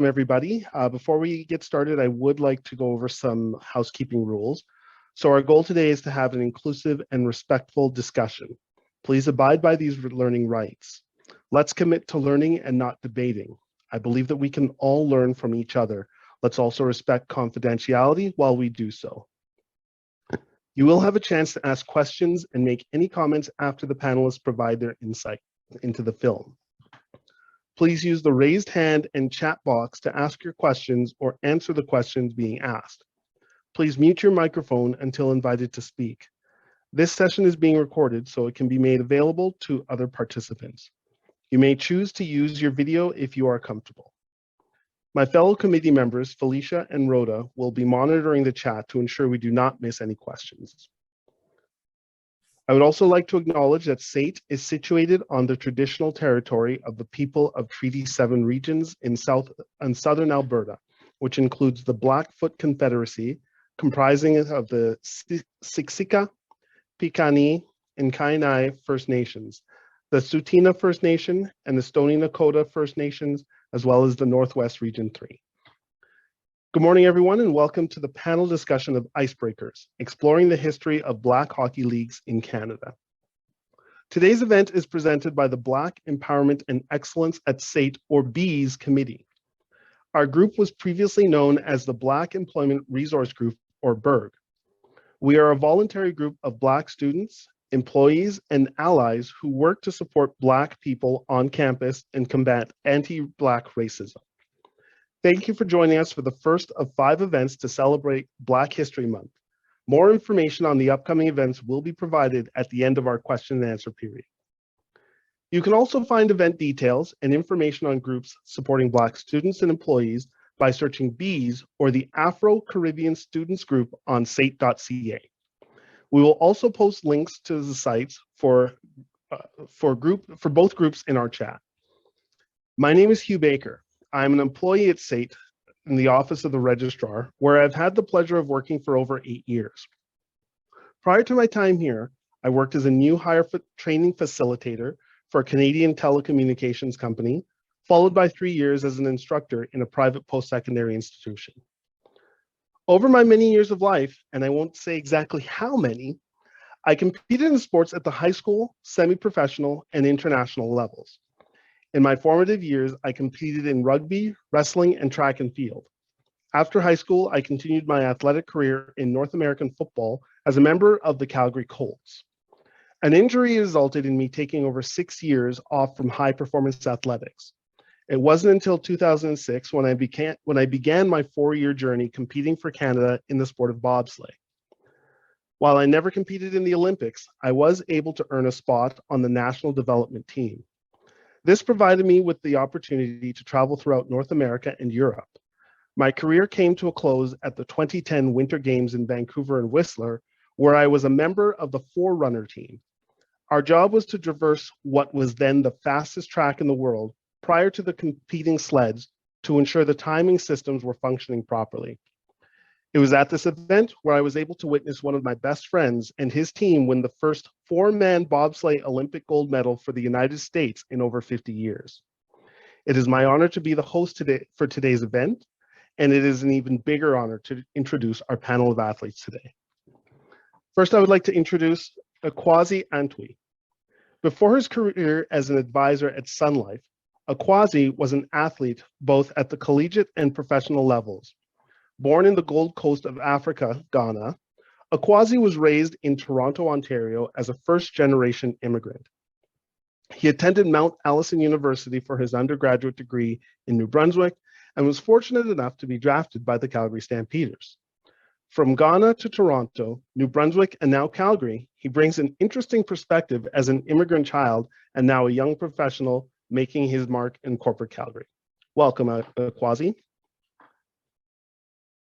everybody. Before we get started, I would like to go over some housekeeping rules. So our goal today is to have an inclusive and respectful discussion. Please abide by these learning rights. Let's commit to learning and not debating. I believe that we can all learn from each other. Let's also respect confidentiality while we do so. You will have a chance to ask questions and make any comments after the panelists provide their insight into the film. Please use the raised hand and chat box to ask your questions or answer the questions being asked. Please mute your microphone until invited to speak. This session is being recorded so it can be made available to other participants. You may choose to use your video if you are comfortable. My fellow committee members, Felicia and Rhoda, will be monitoring the chat to ensure we do not miss any questions. I would also like to acknowledge that SAIT is situated on the traditional territory of the people of Treaty 7 regions in southern Alberta, which includes the Blackfoot Confederacy, comprising of the Siksika, Piikani, and Kainai First Nations, the Tsuut'ina First Nation, and the Stoney Nakoda First Nations, as well as the Northwest Region 3. Good morning, everyone, and welcome to the panel discussion of Icebreakers, exploring the history of Black hockey leagues in Canada. Today's event is presented by the Black Empowerment and Excellence at SAIT, or BEES Committee. Our group was previously known as the Black Employment Resource Group, or BERG. We are a voluntary group of Black students, employees, and allies who work to support Black people on campus and combat anti-Black racism. Thank you for joining us for the first of 5 events to celebrate Black History Month. More information on the upcoming events will be provided at the end of our question and answer period. You can also find event details and information on groups supporting Black students and employees by searching BEES or the Afro-Caribbean Students Group on SAIT.ca. We will also post links to the sites for both groups in our chat. My name is Hugh Baker. I'm an employee at SAIT in the Office of the Registrar, where I've had the pleasure of working for over 8 years. Prior to my time here, I worked as a new hire training facilitator for a Canadian telecommunications company, followed by 3 years as an instructor in a private post-secondary institution. Over my many years of life, and I won't say exactly how many, I competed in sports at the high school, semi-professional, and international levels. In my formative years, I competed in rugby, wrestling, and track and field. After high school, I continued my athletic career in North American football as a member of the Calgary Colts. An injury resulted in me taking over 6 years off from high performance athletics. It wasn't until 2006 when I began my 4-year journey competing for Canada in the sport of bobsleigh. While I never competed in the Olympics, I was able to earn a spot on the national development team. This provided me with the opportunity to travel throughout North America and Europe. My career came to a close at the 2010 Winter Games in Vancouver and Whistler, where I was a member of the Forerunner team. Our job was to traverse what was then the fastest track in the world prior to the competing sleds to ensure the timing systems were functioning properly. It was at this event where I was able to witness one of my best friends and his team win the first 4-man bobsleigh Olympic gold medal for the United States in over 50 years. It is my honor to be the host for today's event, and it is an even bigger honor to introduce our panel of athletes today. First, I would like to introduce Akwasi Antwi. Before his career as an advisor at Sun Life, Akwasi was an athlete both at the collegiate and professional levels. Born in the Gold Coast of Africa, Ghana, Akwasi was raised in Toronto, Ontario as a first-generation immigrant. He attended Mount Allison University for his undergraduate degree in New Brunswick and was fortunate enough to be drafted by the Calgary Stampeders. From Ghana to Toronto, New Brunswick, and now Calgary, he brings an interesting perspective as an immigrant child and now a young professional making his mark in corporate Calgary. Welcome, Akwasi.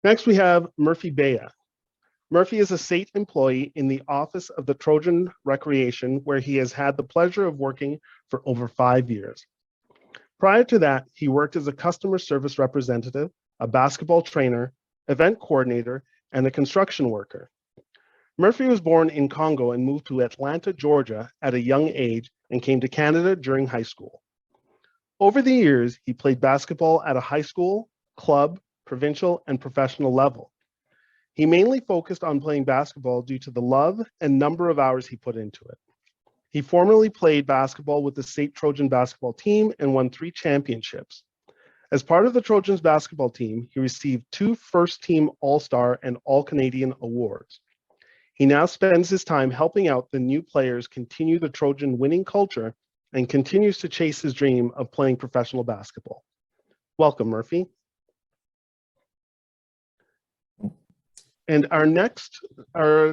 Next, we have Murphy Bea. Murphy is a SAIT employee in the Office of the Trojan Recreation, where he has had the pleasure of working for over 5 years. Prior to that, he worked as a customer service representative, a basketball trainer, event coordinator, and a construction worker. Murphy was born in Congo and moved to Atlanta, Georgia at a young age and came to Canada during high school. Over the years, he played basketball at a high school, club, provincial, and professional level. He mainly focused on playing basketball due to the love and number of hours he put into it. He formerly played basketball with the SAIT Trojan basketball team and won 3 championships. As part of the Trojans basketball team, he received 2 first-team All-Star and All-Canadian awards. He now spends his time helping out the new players continue the Trojan winning culture and continues to chase his dream of playing professional basketball. Welcome, Murphy. And our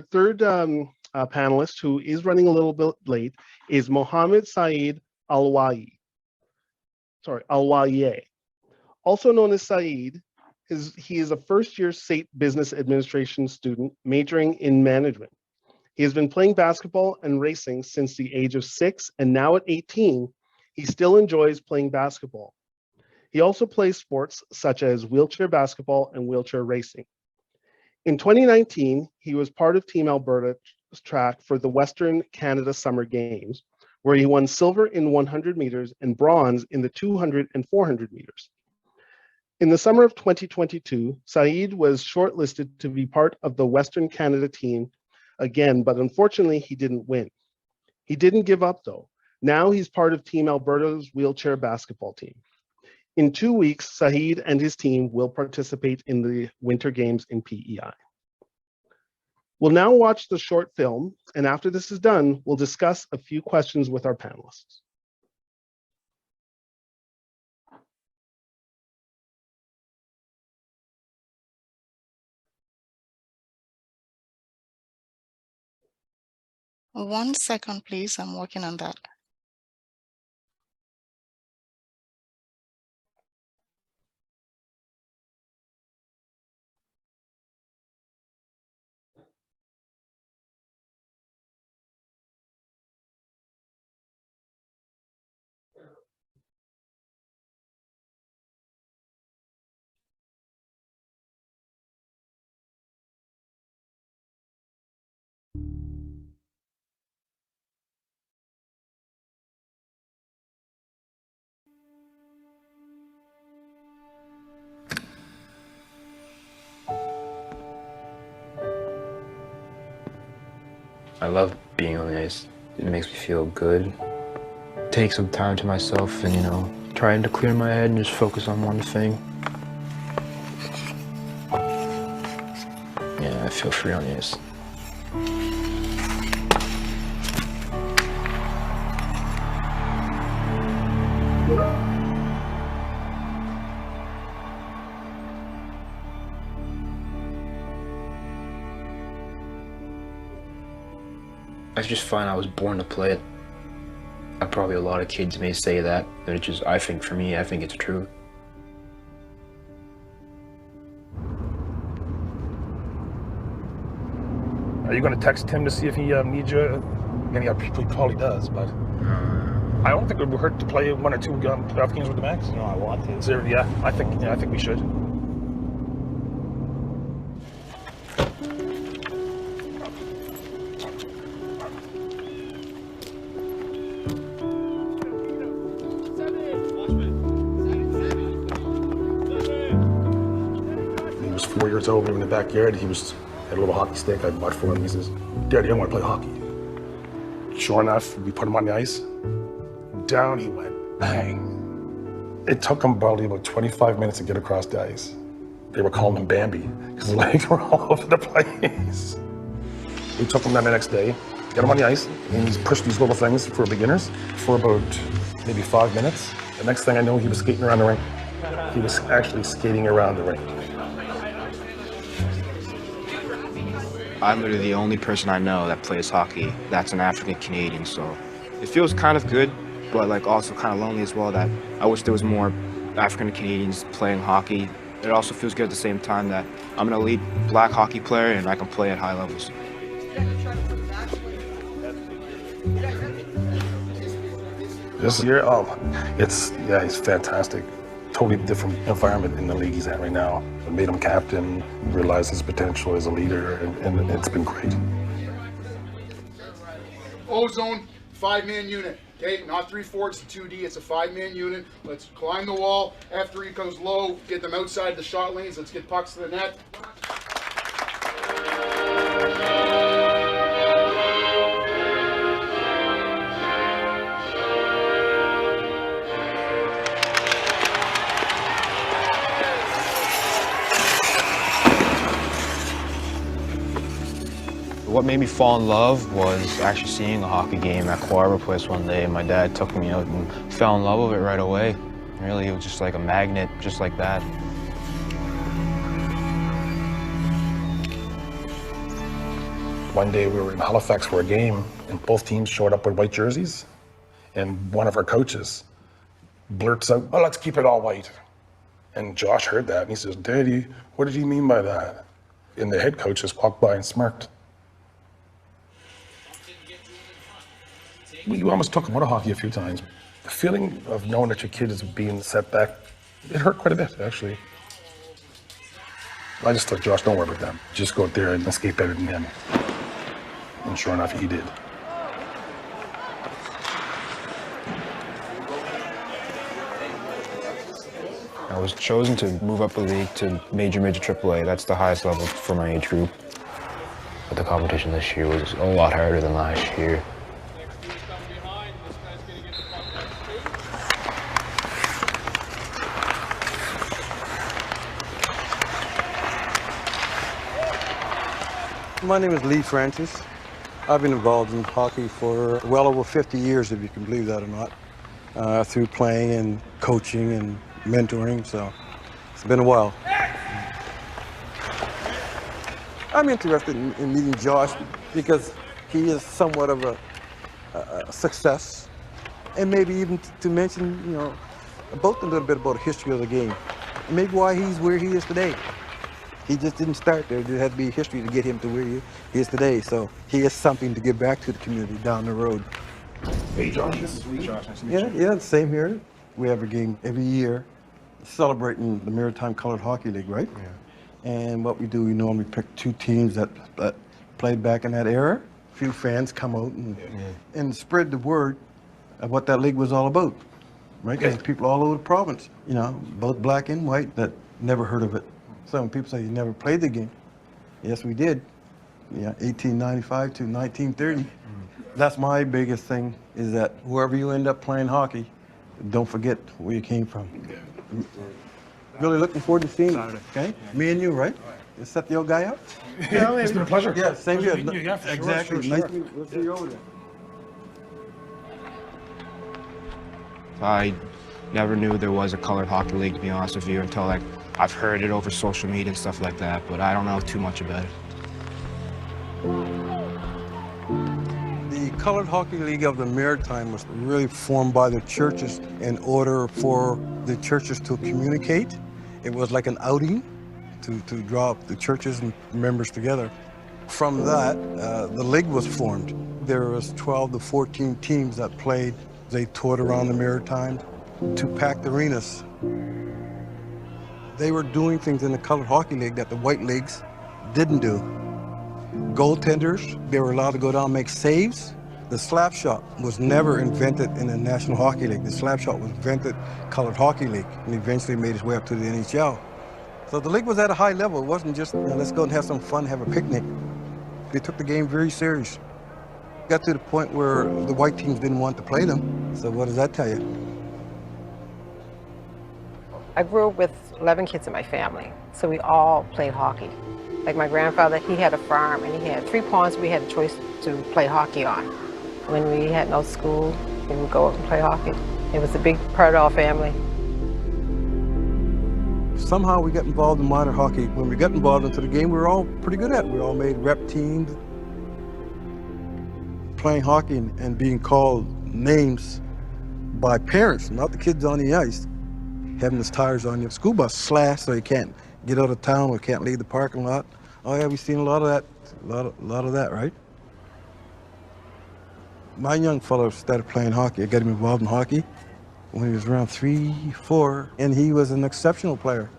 third panelist, who is running a little bit late, is Mohammed Saeed Alwaye. Also known as Saeed, he is a first-year SAIT Business Administration student majoring in management. He has been playing basketball and racing since the age of 6, and now at 18, he still enjoys playing basketball. He also plays sports such as wheelchair basketball and wheelchair racing. In 2019, he was part of Team Alberta's track for the Western Canada Summer Games, where he won silver in 100 meters and bronze in the 200 and 400 meters. In the summer of 2022, Saeed was shortlisted to be part of the Western Canada team again, but unfortunately he didn't win. He didn't give up though. Now he's part of Team Alberta's wheelchair basketball team. In 2 weeks, Saeed and his team will participate in the Winter Games in PEI. We'll now watch the short film, and after this is done, we'll discuss a few questions with our panelists. One second, please. I'm working on that. I love being on the ice. It makes me feel good. Take some time to myself and, trying to clear my head and just focus on one thing. Yeah, I feel free on the ice. I just find I was born to play it. Probably a lot of kids may say that, but it's just, I think for me, I think it's true. Are you going to text him to see if he needs you? Again, he probably does, but I don't think it would hurt to play 1 or 2 playoff games with the Max. No, I want to. So, yeah, I think we should. He was 4 years old in the backyard. He had a little hockey stick. I bought for him. He says, "Daddy, I want to play hockey." Sure enough, we put him on the ice. Down he went, bang. It took him probably about 25 minutes to get across the ice. They were calling him Bambi because his legs were all over the place. We took him down the next day, got him on the ice, and he's pushed these little things for beginners for about maybe 5 minutes. The next thing I know, he was skating around the rink. He was actually skating around the rink. I'm literally the only person I know that plays hockey that's an African Canadian, so it feels kind of good, but like also kind of lonely as well that I wish there was more African Canadians playing hockey. It also feels good at the same time that I'm an elite black hockey player and I can play at high levels. This year, he's fantastic. Totally different environment in the league he's at right now. It made him captain, realized his potential as a leader, and it's been great. Ozone, 5-man unit. Okay, not 3-4, it's a 2D, it's a 5-man unit. Let's climb the wall. After he goes low, get them outside the shot lanes. Let's get pucks to the net. What made me fall in love was actually seeing a hockey game at Quarter Place one day, and my dad took me out and fell in love with it right away. Really, it was just like a magnet, just like that. One day we were in Halifax for a game, and both teams showed up with white jerseys, and one of our coaches blurts out, "Oh, let's keep it all white." And Josh heard that, and he says, "Daddy, what did he mean by that?" And the head coach just walked by and smirked. We almost took him out of hockey a few times. The feeling of knowing that your kid is being set back, it hurt quite a bit, actually. I just thought, Josh, don't worry about them. Just go out there and escape better than him. And sure enough, he did. I was chosen to move up a league to Major AAA. That's the highest level for my age group. But the competition this year was a lot harder than last year. My name is Lee Francis. I've been involved in hockey for well over 50 years, if you can believe that or not, through playing and coaching and mentoring, so it's been a while. I'm interested in meeting Josh because he is somewhat of a success, and maybe even to mention, you know, both a little bit about the history of the game, and maybe why he's where he is today. He just didn't start there. There had to be history to get him to where he is today. So he is something to give back to the community down the road. Hey, Josh, this is Lee. Josh, nice to meet you. Yeah, same here. We have a game every year celebrating the Maritime Colored Hockey League, right? Yeah. And what we do, we normally pick two teams that played back in that era. A few fans come out and spread the word of what that league was all about, right? Because people all over the province, you know, both black and white, that never heard of it. Some people say you never played the game. Yes, we did. Yeah, 1895 to 1930. That's my biggest thing, is that wherever you end up playing hockey, don't forget where you came from. Really looking forward to seeing you, okay? Me and you, right? You set the old guy up? Yeah, it's been a pleasure. Yeah, same here. Yeah, for sure, Exactly. sure. Nice to meet you. We'll see you over there. I never knew there was a colored hockey league, to be honest with you, until like I've heard it over social media and stuff like that, but I don't know too much about it. The Colored Hockey League of the Maritime was really formed by the churches in order for the churches to communicate. It was like an outing to draw the churches and members together. From that, the league was formed. There was 12 to 14 teams that played. They toured around the Maritime to packed arenas. They were doing things in the Colored Hockey League that the white leagues didn't do. Goaltenders, they were allowed to go down and make saves. The slap shot was never invented in the National Hockey League. The slap shot was invented Colored Hockey League and eventually made its way up to the NHL. So the league was at a high level. It wasn't just, you know, let's go and have some fun, have a picnic. They took the game very serious. Got to the point where the white teams didn't want to play them. So what does that tell you? I grew up with 11 kids in my family, so we all played hockey. Like my grandfather, he had a farm and he had 3 ponds we had a choice to play hockey on. When we had no school, we would go out and play hockey. It was a big part of our family. Somehow we got involved in minor hockey. When we got involved into the game, we were all pretty good at it. We all made rep teams. Playing hockey and being called names by parents, not the kids on the ice. Having the tires on your school bus slashed so you can't get out of town or can't leave the parking lot. Oh yeah, we've seen a lot of that, a lot of that, right? My young fellow started playing hockey. I got him involved in hockey when he was around 3, 4, and he was an exceptional player.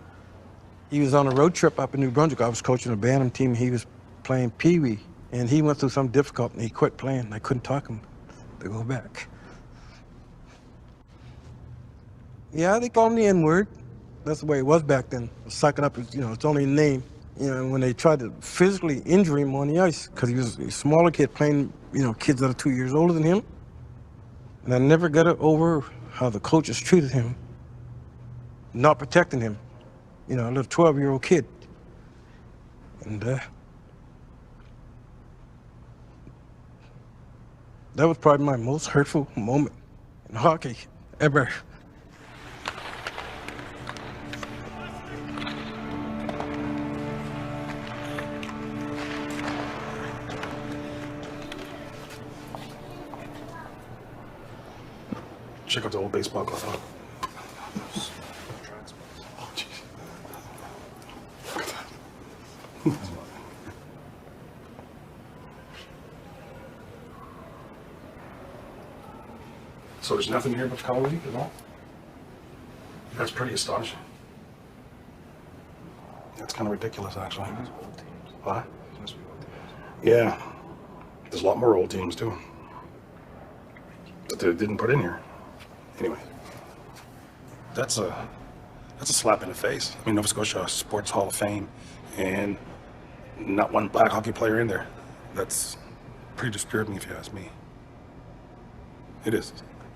He was on a road trip up in New Brunswick. I was coaching a Bantam team. He was playing Pee Wee, and he went through some difficulty and he quit playing. I couldn't talk him to go back. Yeah, they call him the N-word. That's the way it was back then. Suck it up, it's only a name. When they tried to physically injure him on the ice, because he was a smaller kid playing, kids that are 2 years older than him. And I never got it over how the coaches treated him, not protecting him. A little 12-year-old kid. And that was probably my most hurtful moment in hockey ever. Check out the old baseball glove, huh? Oh, jeez. Look at that. So there's nothing here but the color league at all? That's pretty astonishing. That's kind of ridiculous, actually. What? Yeah. There's a lot more old teams, too. That they didn't put in here. Anyway, that's a slap in the face. I mean, Nova Scotia Sports Hall of Fame, and not one black hockey player in there. That's pretty disturbing, if you ask me. It is.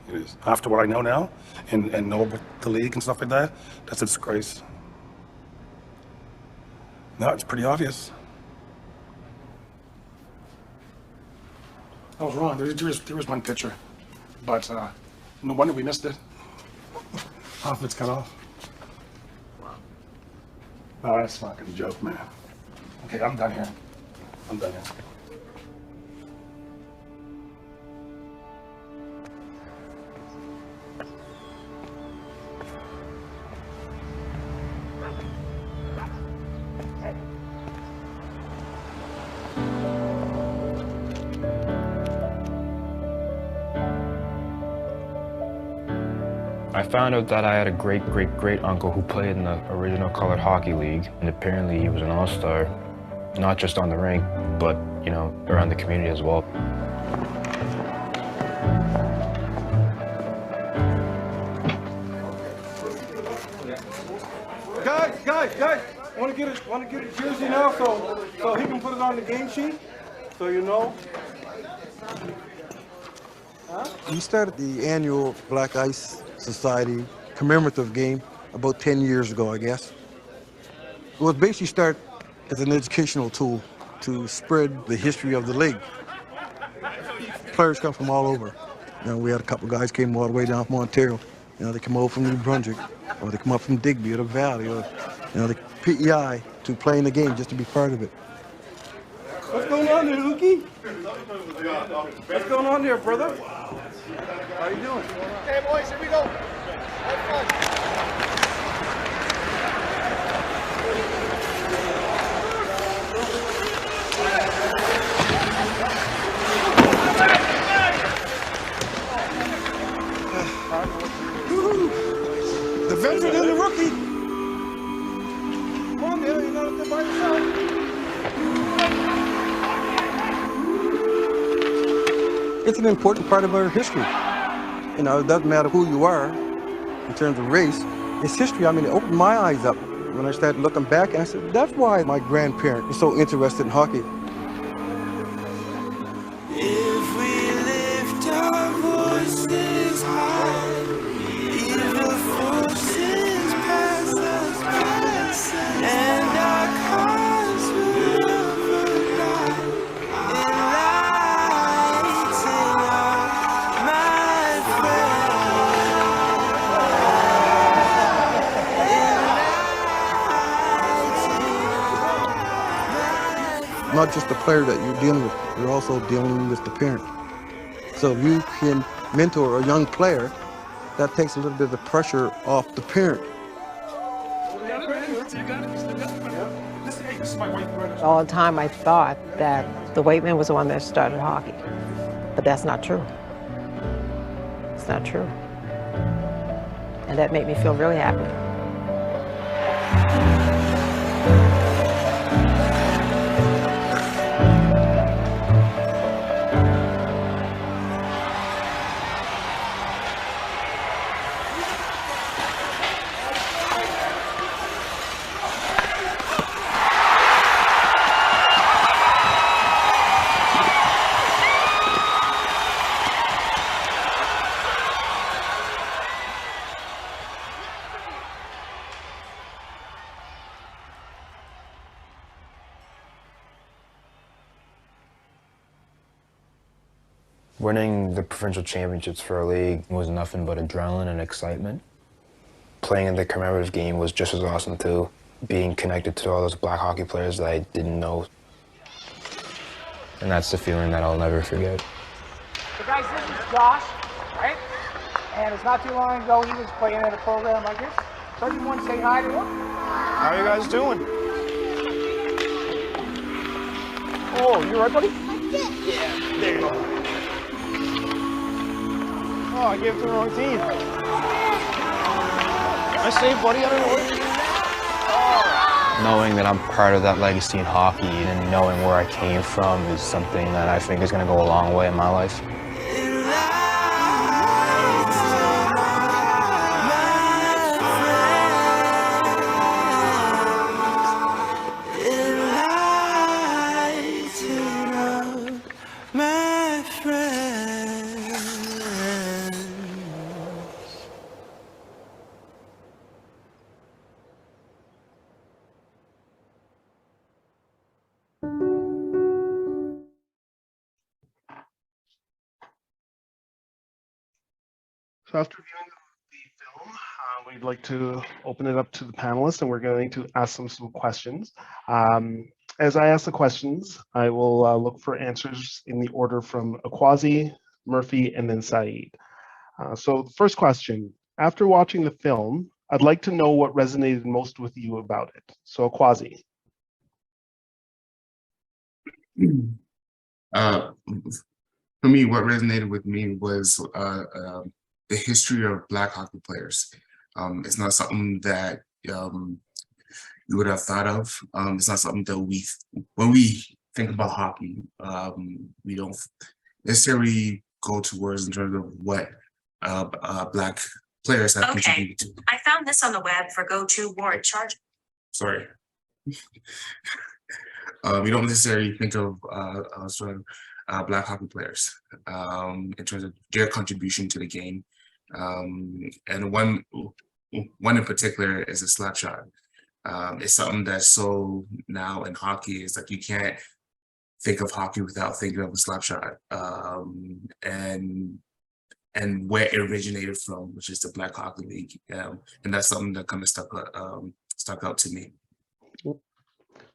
It is. After what I know now, and know about the league and stuff like that, that's a disgrace. No, it's pretty obvious. I was wrong. There was one picture, but no wonder we missed it. Half of it's cut off. Oh, that's fucking a joke, man. Okay, I'm done here. I'm done here. I found out that I had a great uncle who played in the original Colored Hockey League, and apparently he was an all-star, not just on the rink, but, around the community as well. Guys, want to get a jersey now so he can put it on the game sheet, so you know. We started the annual Black Ice Society commemorative game about 10 years ago, I guess. It was basically started as an educational tool to spread the history of the league. Players come from all over. We had a couple guys came all the way down from Ontario. They come over from New Brunswick, or they come up from Digby or the Valley, or the PEI to play in the game just to be part of it. What's going on there, Lukey? What's going on there, brother? How you doing? Hey, boys, here we go. Have fun. The veteran and the rookie. Come on, man, you're not up there by yourself. It's an important part of our history. It doesn't matter who you are in terms of race. It's history. I mean, it opened my eyes up when I started looking back, and I said, that's why my grandparent was so interested in hockey. If we lift our voices high, evil forces pass us by, and our cause will provide enlightening my friend. Not just the player that you're dealing with, you're also dealing with the parent. So if you can mentor a young player, that takes a little bit of the pressure off the parent. All the time I thought that the white man was the one that started hockey, but that's not true. It's not true. And that made me feel really happy. Winning the provincial championships for our league was nothing but adrenaline and excitement. Playing in the commemorative game was just as awesome too. Being connected to all those black hockey players that I didn't know. And that's the feeling that I'll never forget. So guys, this is Josh, right? And it's not too long ago he was playing in a program like this. So everyone say hi to him. How are you guys doing? Oh, you all right, buddy? Yeah, there you go. Oh, I gave it to the wrong team. I saved, buddy. I don't know what. Knowing that I'm part of that legacy in hockey and knowing where I came from is something that I think is going to go a long way in my life. So after viewing the film, we'd like to open it up to the panelists, and we're going to ask them some questions. As I ask the questions, I will look for answers in the order from Akwazi, Murphy, and then SAIT. So the first question, after watching the film, I'd like to know what resonated most with you about it. So Akwazi. For me, what resonated with me was the history of Black hockey players. It's not something that you would have thought of. It's not something that when we think about hockey, we don't necessarily go towards in terms of what Black players have contributed to. I found this on the web for go-to warrant charge. Sorry. We don't necessarily think of Black hockey players in terms of their contribution to the game. And one in particular is a slap shot. It's something that's so now in hockey is like you can't think of hockey without thinking of a slap shot. And where it originated from, which is the Black Hockey League. And that's something that kind of stuck out to me.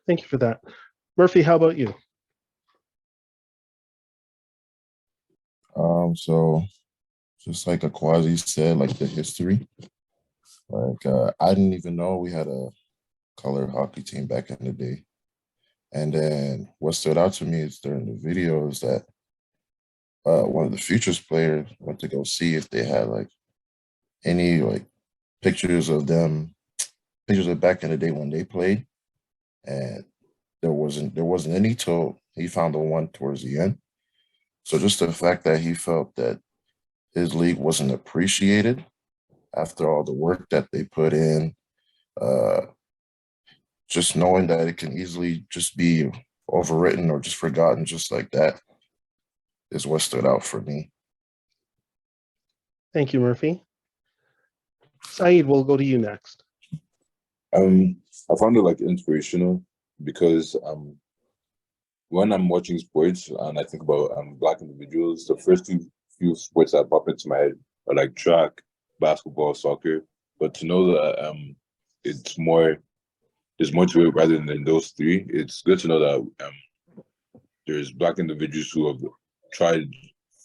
Thank you for that. Murphy, how about you? So just like Akwazi said, like the history, like I didn't even know we had a colored hockey team back in the day. And then what stood out to me is during the video is that one of the Futures players went to go see if they had like any like pictures of back in the day when they played, and there wasn't any till he found the one towards the end. So just the fact that he felt that his league wasn't appreciated after all the work that they put in, just knowing that it can easily just be overwritten or just forgotten just like that is what stood out for me. Thank you, Murphy. SAIT, we'll go to you next. I found it like inspirational because when I'm watching sports and I think about Black individuals, the first few sports that pop into my head are like track, basketball, soccer. But to know that there's more to it rather than those three, it's good to know that there's Black individuals who have tried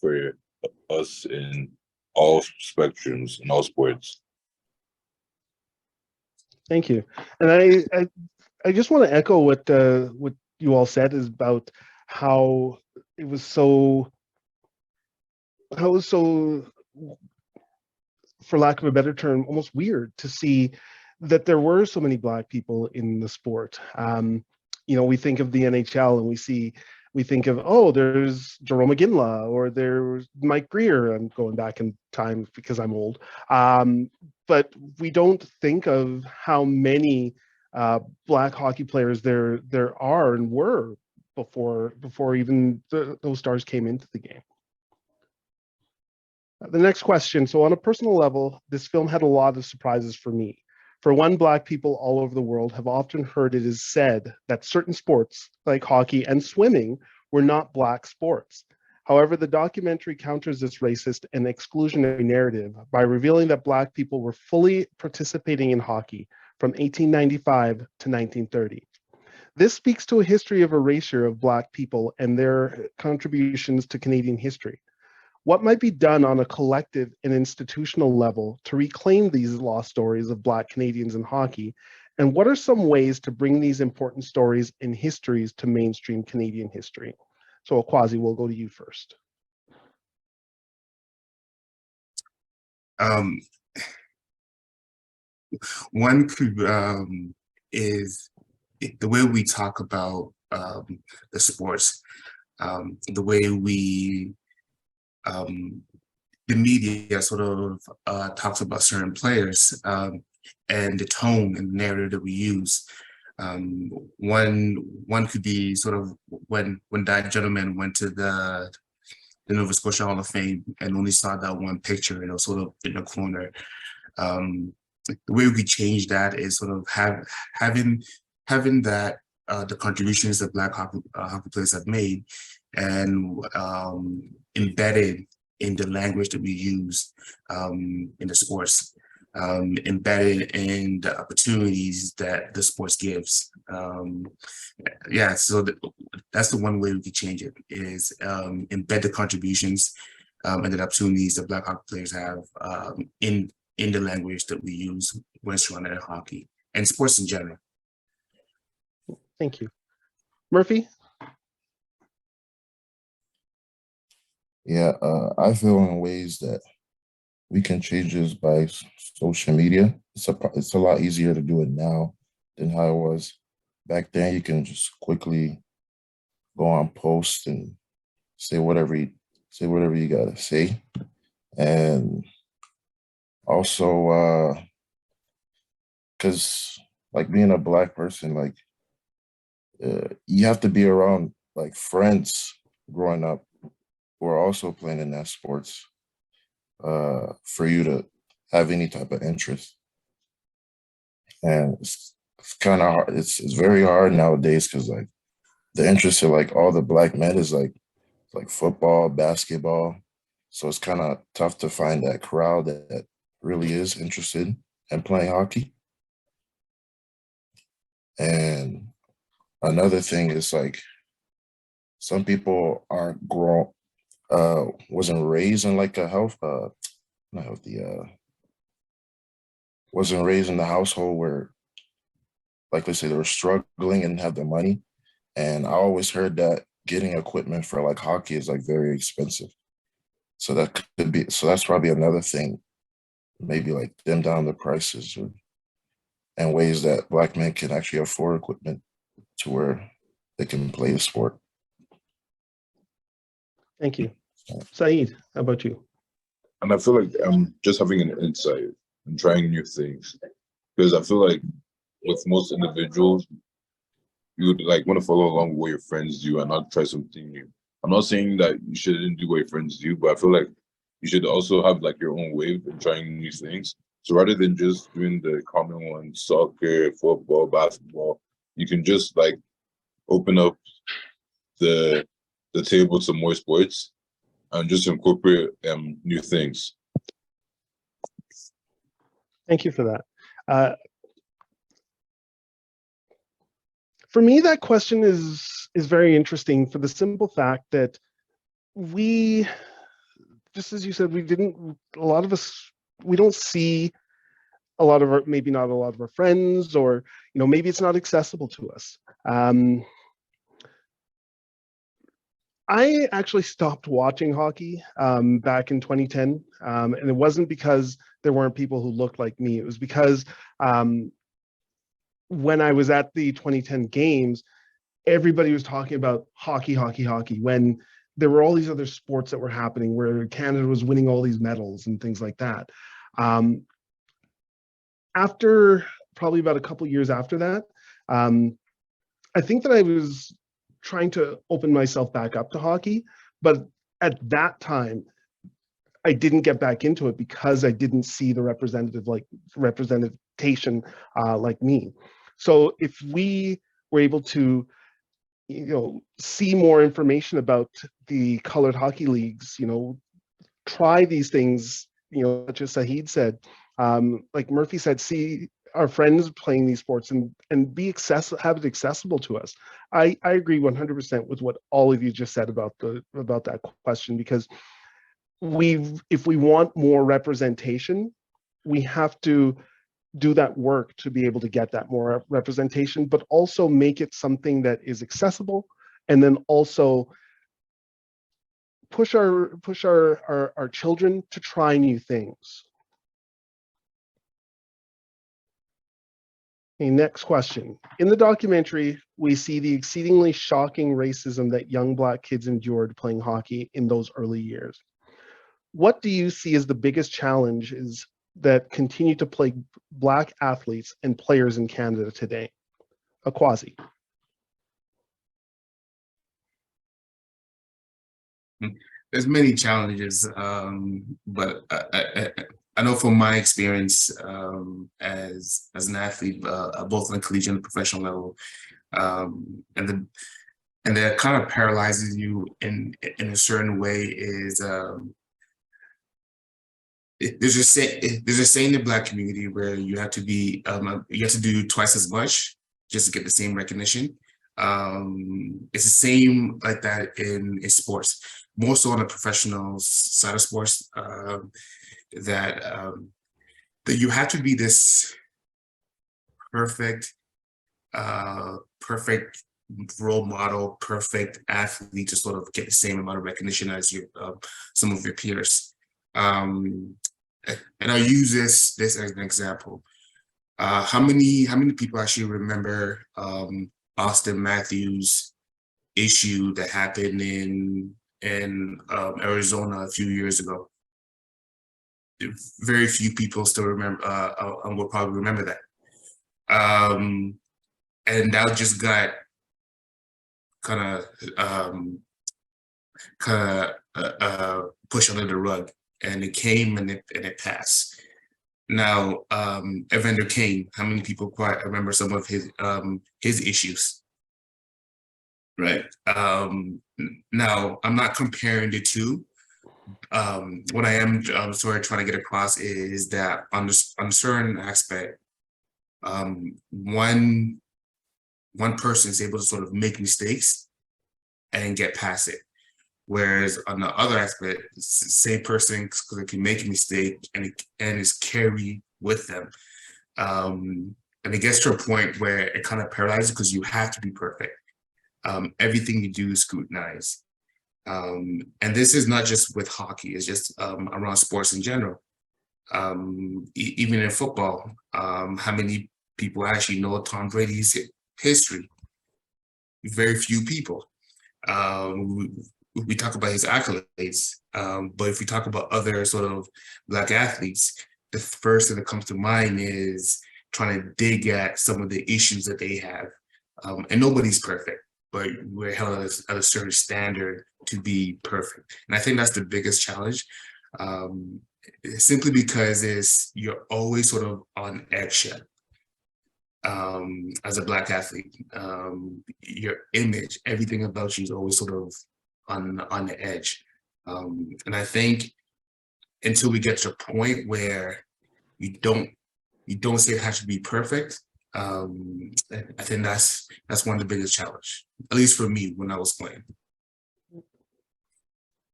for us in all spectrums, in all sports. Thank you. And I just want to echo what you all said is about how it was so, for lack of a better term, almost weird to see that there were so many Black people in the sport. We think of the NHL and we think of, oh, there's Jerome McGinley or there's Mike Greer. I'm going back in time because I'm old. But we don't think of how many Black hockey players there are and were before even those stars came into the game. The next question. So on a personal level, this film had a lot of surprises for me. For one, Black people all over the world have often heard it is said that certain sports like hockey and swimming were not Black sports. However, the documentary counters this racist and exclusionary narrative by revealing that Black people were fully participating in hockey from 1895 to 1930. This speaks to a history of erasure of Black people and their contributions to Canadian history. What might be done on a collective and institutional level to reclaim these lost stories of Black Canadians in hockey? And what are some ways to bring these important stories and histories to mainstream Canadian history? So Akwazi, we'll go to you first. One could is the way we talk about the sports, the way we the media sort of talks about certain players, and the tone and the narrative that we use. One could be sort of when that gentleman went to the Nova Scotia Hall of Fame and only saw that one picture, sort of in the corner. The way we change that is sort of having that the contributions that Black hockey players have made, and embedded in the language that we use in the sports. Embedded in the opportunities that the sports gives. Yeah, so that's the one way we could change it, is embed the contributions and the opportunities that Black hockey players have in the language that we use when surrounded in hockey and sports in general. Thank you. Murphy? Yeah, I feel in ways that we can change this by social media. It's a lot easier to do it now than how it was back then. You can just quickly go on post and say whatever you gotta say, and also because like being a Black person, like you have to be around like friends growing up who are also playing in that sports for you to have any type of interest. And it's kind of hard. It's very hard nowadays because like the interest of like all the Black men is like football, basketball. So it's kind of tough to find that crowd that really is interested in playing hockey. And another thing is like some people aren't wasn't raised in like a wasn't raised in the household where, like let's say, they were struggling and have the money. And I always heard that getting equipment for like hockey is like very expensive. So that's probably another thing, maybe like dim down the prices and ways that Black men can actually afford equipment to where they can play the sport. Thank you. Saeed, how about you? And I feel like just having an insight and trying new things, because I feel like with most individuals, you would like want to follow along with what your friends do and not try something new. I'm not saying that you shouldn't do what your friends do, but I feel like you should also have like your own way of trying new things. So rather than just doing the common ones, soccer, football, basketball, you can just like open up the table to more sports and just incorporate new things. Thank you for that. For me, that question is very interesting for the simple fact that we, just as you said, we don't see a lot of our, maybe not a lot of our friends, or maybe it's not accessible to us. I actually stopped watching hockey back in 2010, and it wasn't because there weren't people who looked like me. It was because when I was at the 2010 games, everybody was talking about hockey, when there were all these other sports that were happening where Canada was winning all these medals and things like that. After probably about a couple years after that, I think that I was trying to open myself back up to hockey, but at that time, I didn't get back into it because I didn't see the representation like me. So if we were able to see more information about the colored hockey leagues, try these things, such as Saeed said, like Murphy said, see our friends playing these sports and have it accessible to us. I agree 100% with what all of you just said about that question, because if we want more representation, we have to do that work to be able to get that more representation, but also make it something that is accessible, and then also push our children to try new things. Okay, next question. In the documentary, we see the exceedingly shocking racism that young Black kids endured playing hockey in those early years. What do you see as the biggest challenges that continue to plague Black athletes and players in Canada today? Akwasi. There's many challenges, but I know from my experience as an athlete, both on the collegiate and professional level, and that kind of paralyzes you in a certain way is there's a saying in the Black community where you have to do twice as much just to get the same recognition. It's the same like that in sports, more so on the professional side of sports, that you have to be this perfect role model, perfect athlete to sort of get the same amount of recognition as some of your peers. And I'll use this as an example. How many people actually remember Austin Matthews' issue that happened in Arizona a few years ago? Very few people still remember, and will probably remember that. And that just got kind of pushed under the rug, and it came and it passed. Now, Evander Kane, how many people quite remember some of his issues? Right. Now, I'm not comparing the two. What I am sort of trying to get across is that on a certain aspect, one person is able to sort of make mistakes and get past it. Whereas on the other aspect, same person can make a mistake and is carried with them. And it gets to a point where it kind of paralyzes because you have to be perfect. Everything you do is scrutinized. And this is not just with hockey, it's just around sports in general. Even in football, how many people actually know Tom Brady's history? Very few people. We talk about his accolades, but if we talk about other sort of Black athletes, the first thing that comes to mind is trying to dig at some of the issues that they have. And nobody's perfect, but we're held at a certain standard to be perfect. And I think that's the biggest challenge, simply because you're always sort of on eggshell. As a Black athlete, your image, everything about you is always sort of on the edge. And I think until we get to a point where you don't say it has to be perfect, I think that's one of the biggest challenge, at least for me when I was playing.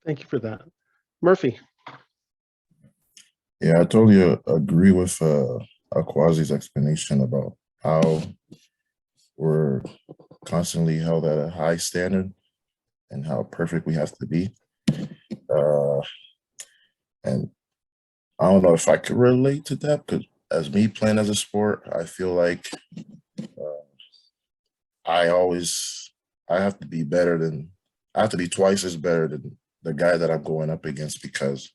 Thank you for that. Murphy. Yeah, I totally agree with Akwasi's explanation about how we're constantly held at a high standard and how perfect we have to be. And I don't know if I could relate to that, because as me playing as a sport, I feel like I have to be twice as better than the guy that I'm going up against, because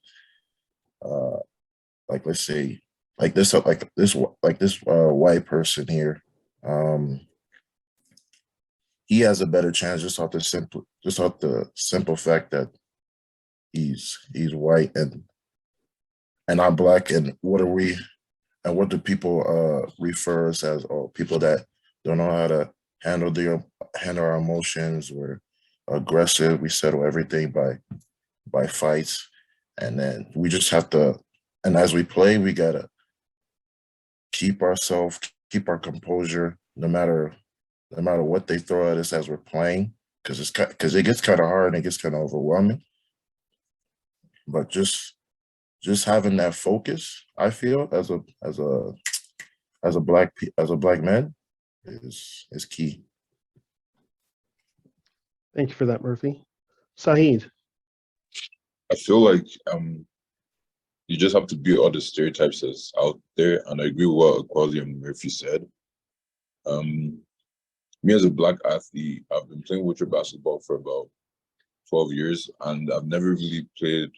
like, let's say this white person here, he has a better chance just off the simple fact that he's white and I'm Black. And what do people refer us as? Oh, people that don't know how to handle handle our emotions. We're aggressive. We settle everything by fights, and then we just have to. And as we play, we gotta keep ourselves, keep our composure, no matter what they throw at us as we're playing, because it gets kind of hard and it gets kind of overwhelming. But just having that focus, I feel as a black man is key. Thank you for that, Murphy. Saeed. I feel like you just have to beat all the stereotypes that's out there, and I agree with what Kwasi and Murphy said. Me as a black athlete, I've been playing wheelchair basketball for about 12 years, and I've never really played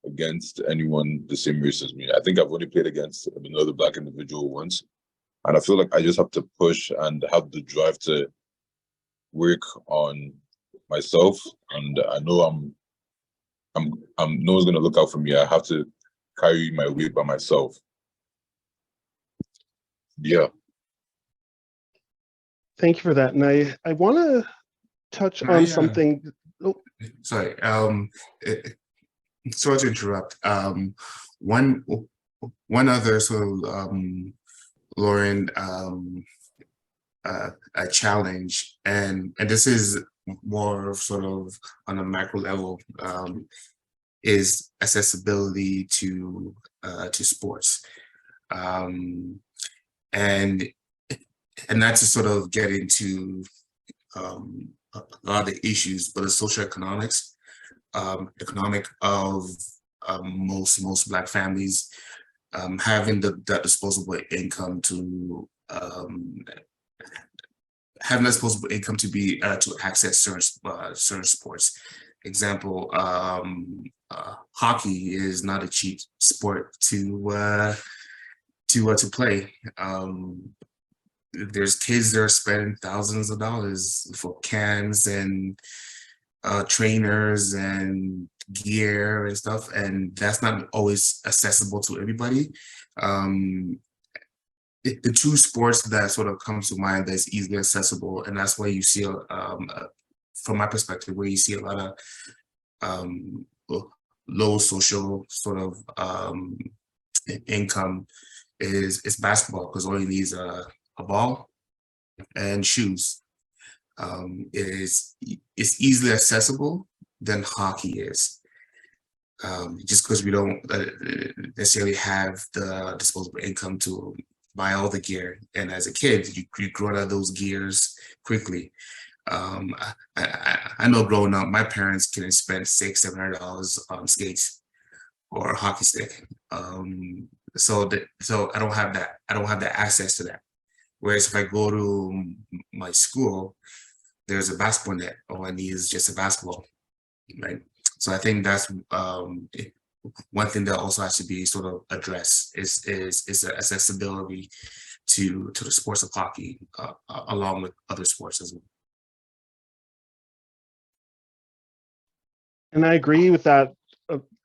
against anyone the same race as me. I think I've only played against another black individual once, and I feel like I just have to push and have the drive to work on myself, and I know no one's gonna look out for me. I have to carry my weight by myself. Yeah. Thank you for that. And I want to touch on something. Oh. Sorry. Sorry to interrupt. One other sort of Lauren a challenge, and this is more sort of on a macro level, is accessibility to sports, and not to sort of get into a lot of the issues, but the socioeconomics, economic of most Black families having that disposable income to having that disposable income to be to access certain sports. Example, hockey is not a cheap sport to play. There's kids that are spending thousands of dollars for cans and trainers and gear and stuff, and that's not always accessible to everybody. The two sports that sort of comes to mind that's easily accessible, and that's why you see, from my perspective, where you see a lot of low social sort of income is basketball, because all you need is a ball and shoes. It's easily accessible than hockey is, just because we don't necessarily have the disposable income to buy all the gear. And as a kid, you grow out of those gears quickly. I know growing up, my parents couldn't spend $600-700 on skates or a hockey stick. So I don't have that. I don't have the access to that. Whereas if I go to my school, there's a basketball net. All I need is just a basketball, right? So I think that's one thing that also has to be sort of addressed is the accessibility to the sports of hockey, along with other sports as well. And I agree with that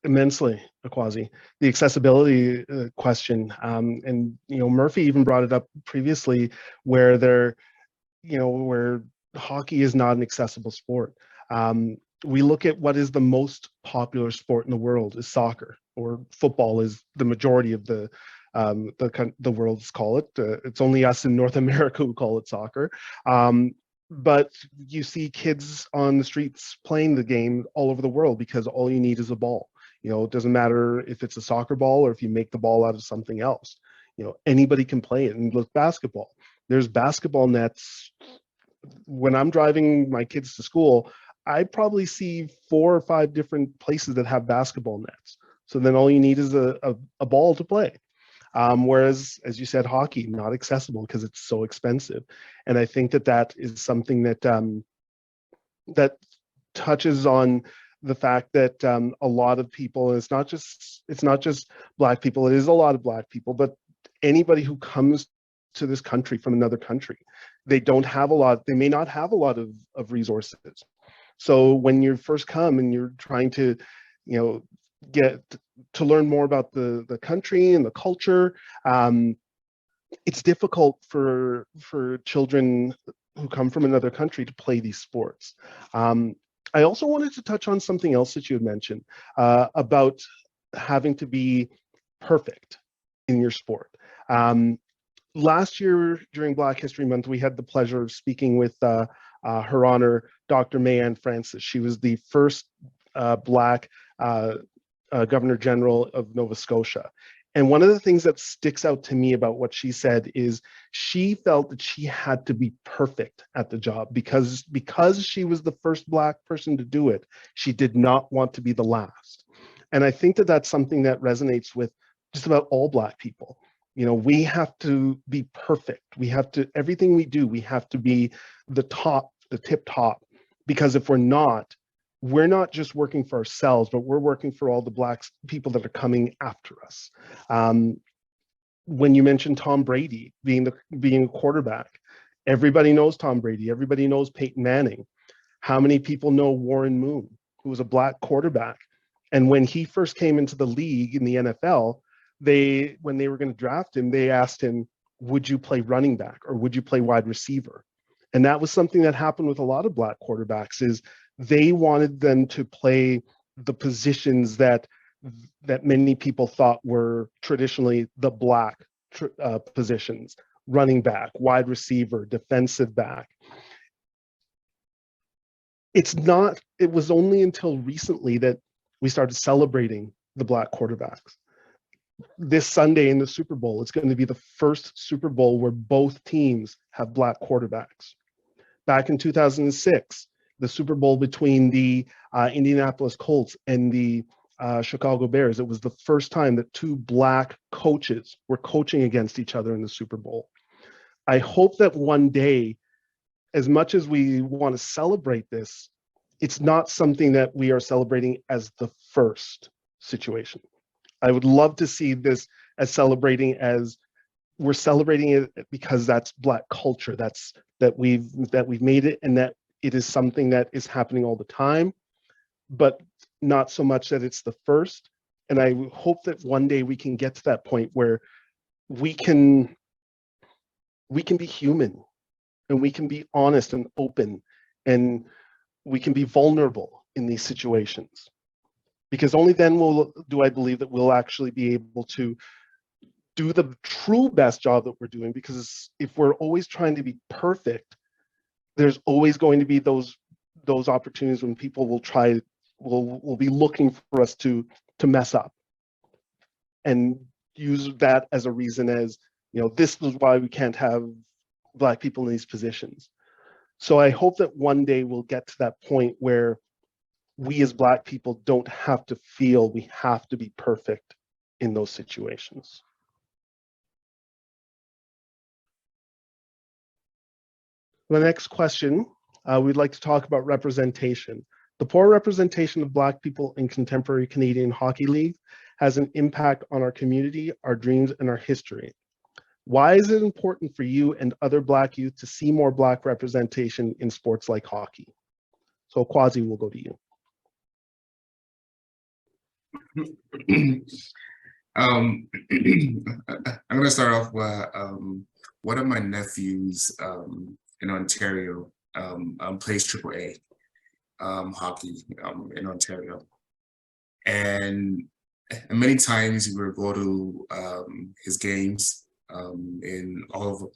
immensely, Kwasi. The accessibility question, and Murphy even brought it up previously, where where hockey is not an accessible sport. We look at what is the most popular sport in the world is soccer, or football is the majority of the world's call it. It's only us in North America who call it soccer. But you see kids on the streets playing the game all over the world because all you need is a ball. It doesn't matter if it's a soccer ball or if you make the ball out of something else. Anybody can play it. And look, basketball. There's basketball nets. When I'm driving my kids to school, I probably see 4 or 5 different places that have basketball nets. So then all you need is a ball to play. Whereas, as you said, hockey, not accessible because it's so expensive. And I think that is something that that touches on the fact that a lot of people, and it's not just Black people, it is a lot of Black people, but anybody who comes to this country from another country, they may not have a lot of resources. So when you first come and you're trying to, get to learn more about the country and the culture, it's difficult for children who come from another country to play these sports. I also wanted to touch on something else that you had mentioned about having to be perfect in your sport. Last year during Black History Month, we had the pleasure of speaking with Her Honor, Dr. Mayanne Francis. She was the first Black Governor General of Nova Scotia. And one of the things that sticks out to me about what she said is she felt that she had to be perfect at the job because she was the first Black person to do it. She did not want to be the last. And I think that that's something that resonates with just about all Black people. You know, we have to be perfect. We have to, everything we do, we have to be the top, the tip top, because if we're not just working for ourselves, but we're working for all the Black people that are coming after us. When you mentioned Tom Brady being a quarterback, everybody knows Tom Brady. Everybody knows Peyton Manning. How many people know Warren Moon, who was a Black quarterback? And when he first came into the league in the NFL, when they were going to draft him, they asked him, would you play running back or would you play wide receiver? And that was something that happened with a lot of Black quarterbacks, is they wanted them to play the positions that many people thought were traditionally the Black positions: running back, wide receiver, defensive back. It was only until recently that we started celebrating the Black quarterbacks. This Sunday in the Super Bowl, it's going to be the first Super Bowl where both teams have Black quarterbacks. Back in 2006, the Super Bowl between the Indianapolis Colts and the Chicago Bears, it was the first time that two Black coaches were coaching against each other in the Super Bowl. I hope that one day, as much as we want to celebrate this, it's not something that we are celebrating as the first situation. I would love to see this as we're celebrating it because that's Black culture. That we've made it, and that it is something that is happening all the time, but not so much that it's the first. And I hope that one day we can get to that point where we can be human, and we can be honest and open, and we can be vulnerable in these situations. Because only then do I believe that we'll actually be able to do the true best job that we're doing. Because if we're always trying to be perfect, there's always going to be those opportunities when people will be looking for us to mess up and use that as a reason, as, you know, this is why we can't have Black people in these positions. So I hope that one day we'll get to that point where we as Black people don't have to feel we have to be perfect in those situations. The next question, we'd like to talk about representation. The poor representation of Black people in contemporary Canadian Hockey League has an impact on our community, our dreams, and our history. Why is it important for you and other Black youth to see more Black representation in sports like hockey? So Kwasi, we'll go to you. I'm going to start off with one of my nephews in Ontario plays AAA hockey in Ontario, and many times we would go to his games in all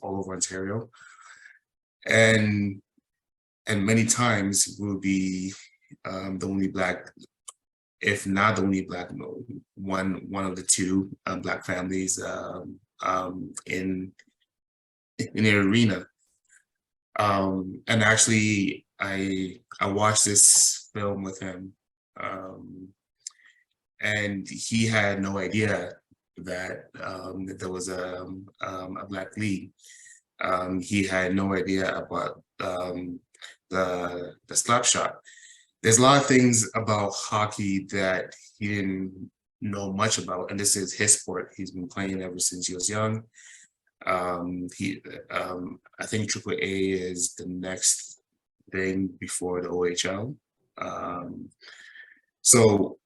over Ontario, and many times we'll be the only Black, if not the only Black, one of the two Black families in the arena. And actually, I watched this film with him, and he had no idea that there was a Black league. He had no idea about the slap shot. There's a lot of things about hockey that he didn't know much about, and this is his sport. He's been playing ever since he was young. I think AAA is the next thing before the OHL. So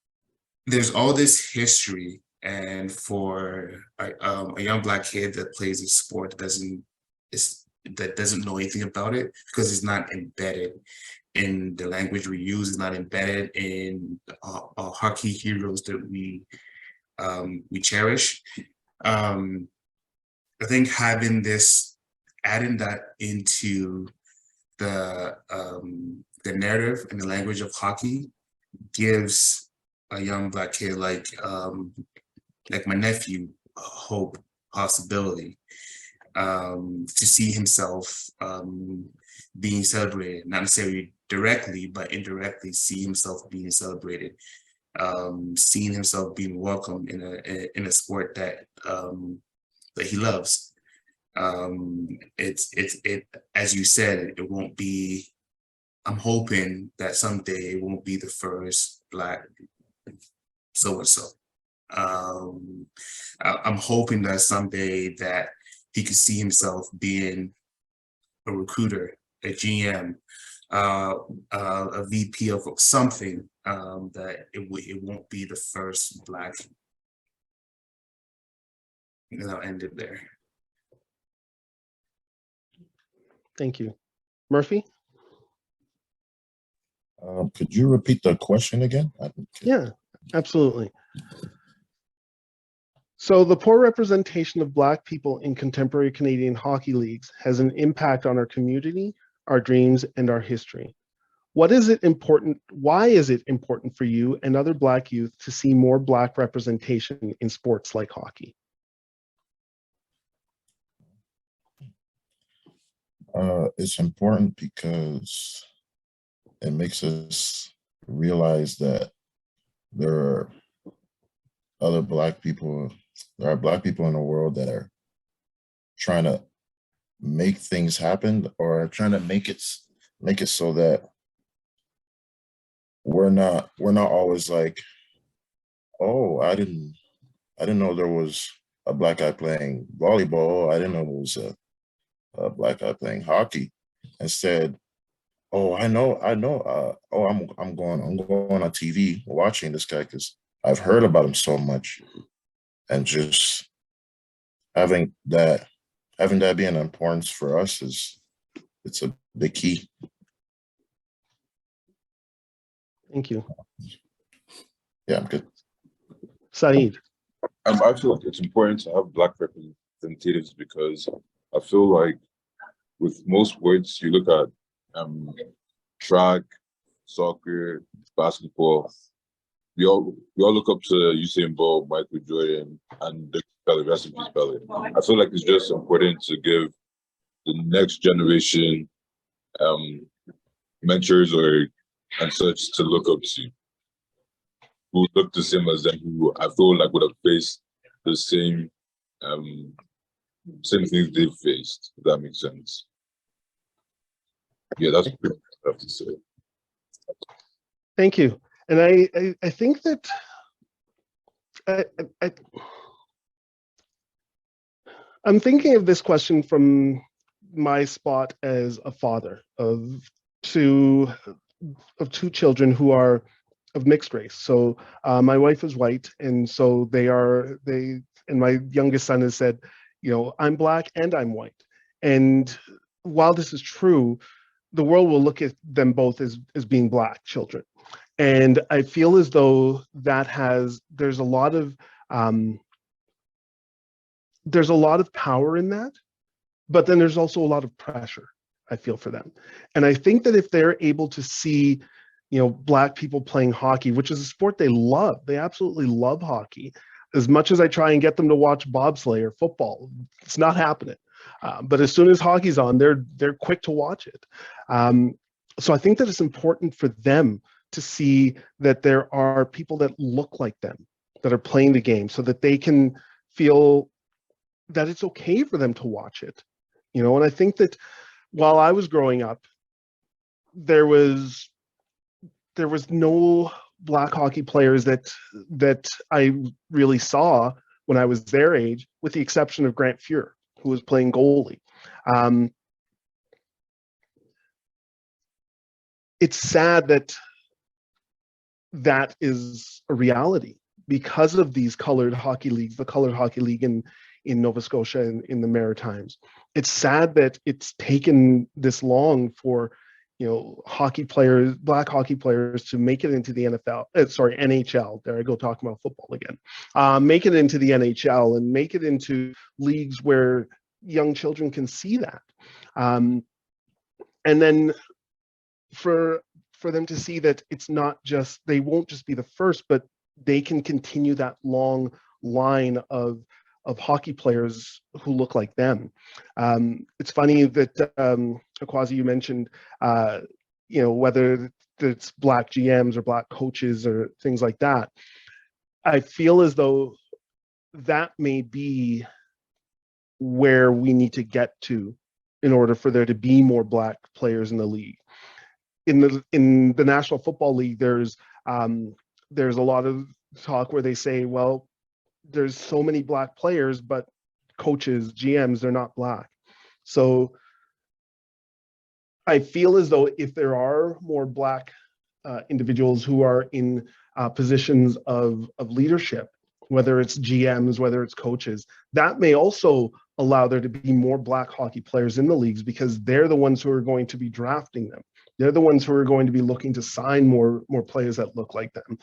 there's all this history, and for a young Black kid that plays a sport that that doesn't know anything about it because it's not embedded in the language we use. It's not embedded in hockey heroes that we cherish. I think having this, adding that into the narrative and the language of hockey gives a young Black kid like my nephew hope, possibility, to see himself being celebrated, not necessarily directly, but indirectly see himself being celebrated, seeing himself being welcomed in a sport that he loves. It as you said, it won't be. I'm hoping that someday it won't be the first Black so and so. I'm hoping that someday that he could see himself being a recruiter, a GM, a VP of something, that it won't be the first Black. And I'll end it there. Thank you. Murphy? Could you repeat the question again? Yeah, absolutely. So the poor representation of Black people in contemporary Canadian hockey leagues has an impact on our community, our dreams, and our history. Why is it important for you and other Black youth to see more Black representation in sports like hockey? It's important because it makes us realize that there are other Black people, there are Black people in the world that are trying to make things happen or trying to make it so that we're not always like, oh, I didn't know there was a Black guy playing volleyball. I didn't know there was a Black guy playing hockey. Instead, oh, I know. Oh, I'm going on TV watching this guy because I've heard about him so much, and just having that be an importance for us it's a big key. Thank you. Yeah, I'm good. Saeed. I feel like it's important to have Black representatives because I feel like with most sports, you look at track, soccer, basketball, we all look up to Usain Bolt, Michael Jordan, and Dick Pelé, rest in peace, Pelé. I feel like it's just important to give the next generation mentors and such to look up to, who look the same as them, who I feel like would have faced the same things they've faced, if that makes sense. Yeah, that's what I have to say. Thank you. And I think that I'm thinking of this question from my spot as a father of two children who are of mixed race. So my wife is white, and so and my youngest son has said, I'm Black and I'm white. And while this is true, the world will look at them both as being Black children. And I feel as though there's a lot of power in that, but then there's also a lot of pressure, I feel, for them. And I think that if they're able to see, Black people playing hockey, which is a sport they love, they absolutely love hockey. As much as I try and get them to watch bobsleigh or football, it's not happening. But as soon as hockey's on, they're quick to watch it. So I think that it's important for them to see that there are people that look like them that are playing the game, so that they can feel that it's okay for them to watch it. And I think that while I was growing up, there was no Black hockey players that I really saw when I was their age, with the exception of Grant Fuhr, who was playing goalie. It's sad that is a reality because of these colored hockey leagues, the colored hockey league in in Nova Scotia and in the Maritimes. It's sad that it's taken this long for, you know, hockey players, black hockey players, to make it into the NHL. There I go talking about football again. Make it into the NHL and make it into leagues where young children can see that. And then for them to see that it's not just, they won't just be the first, but they can continue that long line of hockey players who look like them. It's funny that Akwasi, you mentioned, you know, whether it's black GMs or black coaches or things like that. I feel as though that may be where we need to get to in order for there to be more black players in the league. In the National Football League, there's a lot of talk where they say, well, there's so many black players, but coaches, GMs, they're not black. So I feel as though if there are more black individuals who are in positions of leadership, whether it's GMs, whether it's coaches, that may also allow there to be more black hockey players in the leagues, because they're the ones who are going to be drafting them. They're the ones who are going to be looking to sign more players that look like them.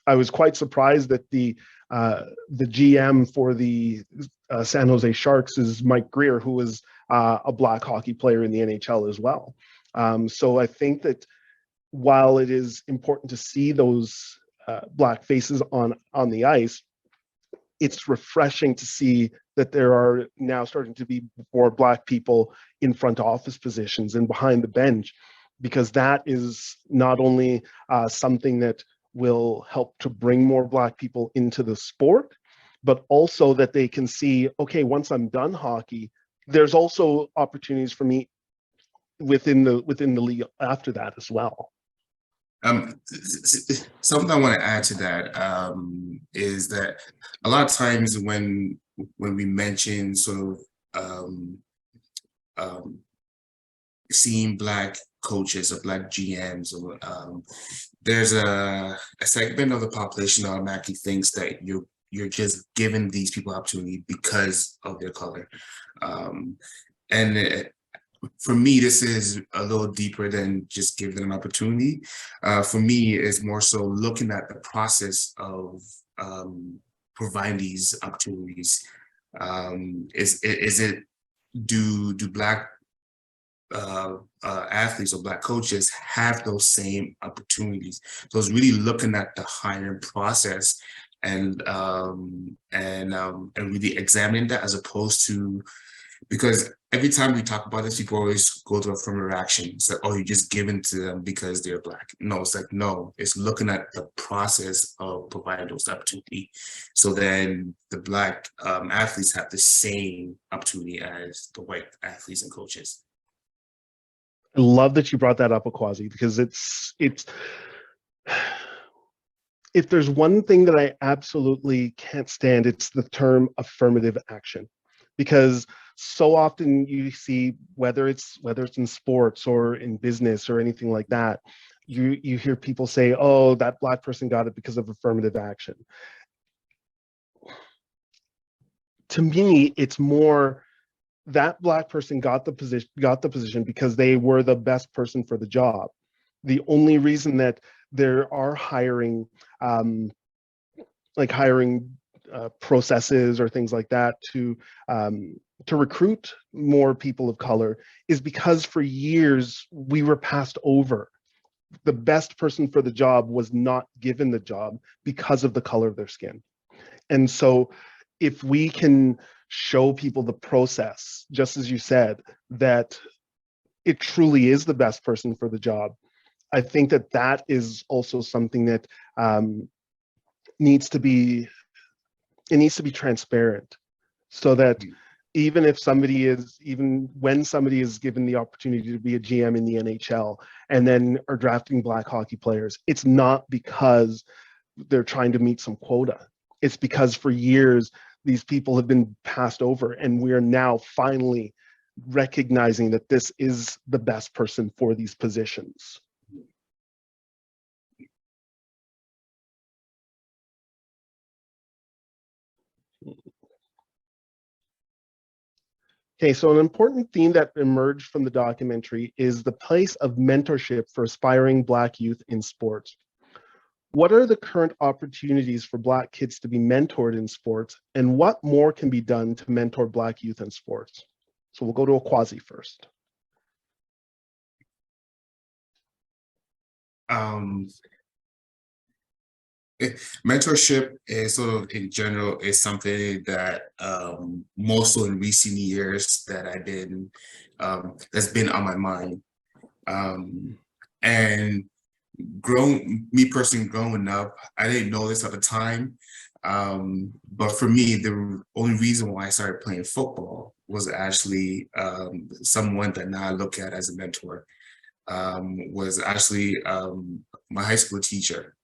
I was quite surprised that the GM for the San Jose Sharks is Mike Greer, who is a black hockey player in the NHL as well. So I think that while it is important to see those black faces on the ice, it's refreshing to see that there are now starting to be more black people in front office positions and behind the bench, because that is not only something that will help to bring more black people into the sport, but also that they can see, okay, once I'm done hockey, there's also opportunities for me within the league after that as well. Something I want to add to that is that a lot of times when we mention sort of seeing black coaches or black GMs, or there's a segment of the population that automatically thinks that you're just giving these people opportunity because of their color, and for me, this is a little deeper than just giving them an opportunity. For me, it's more so looking at the process of providing these opportunities. Do black athletes or black coaches have those same opportunities? So it's really looking at the hiring process and really examining that, as opposed to, because every time we talk about this, people always go to affirmative action. It's like, oh, you're just giving to them because they're black. No, it's like, no, it's looking at the process of providing those opportunity. So then the black athletes have the same opportunity as the white athletes and coaches. I love that you brought that up, Akwasi, because it's if there's one thing that I absolutely can't stand, it's the term affirmative action. Because so often you see, whether it's in sports or in business or anything like that, you hear people say, oh, that black person got it because of affirmative action. To me, it's more that black person got the position because they were the best person for the job. The only reason that there are hiring processes or things like that to recruit more people of color is because for years we were passed over. The best person for the job was not given the job because of the color of their skin. And so if we can show people the process, just as you said, that it truly is the best person for the job, I think that that is also something that needs to be transparent, so that even when somebody is given the opportunity to be a GM in the NHL and then are drafting black hockey players, it's not because they're trying to meet some quota. It's because for years these people have been passed over, and we are now finally recognizing that this is the best person for these positions. Okay, so an important theme that emerged from the documentary is the place of mentorship for aspiring Black youth in sports. What are the current opportunities for Black kids to be mentored in sports, and what more can be done to mentor Black youth in sports? So we'll go to Akwazi first. Mentorship is sort of in general is something that more so in recent years that I've been that's been on my mind. And me personally growing up, I didn't know this at the time. But for me, the only reason why I started playing football was actually someone that now I look at as a mentor. Was actually my high school teacher.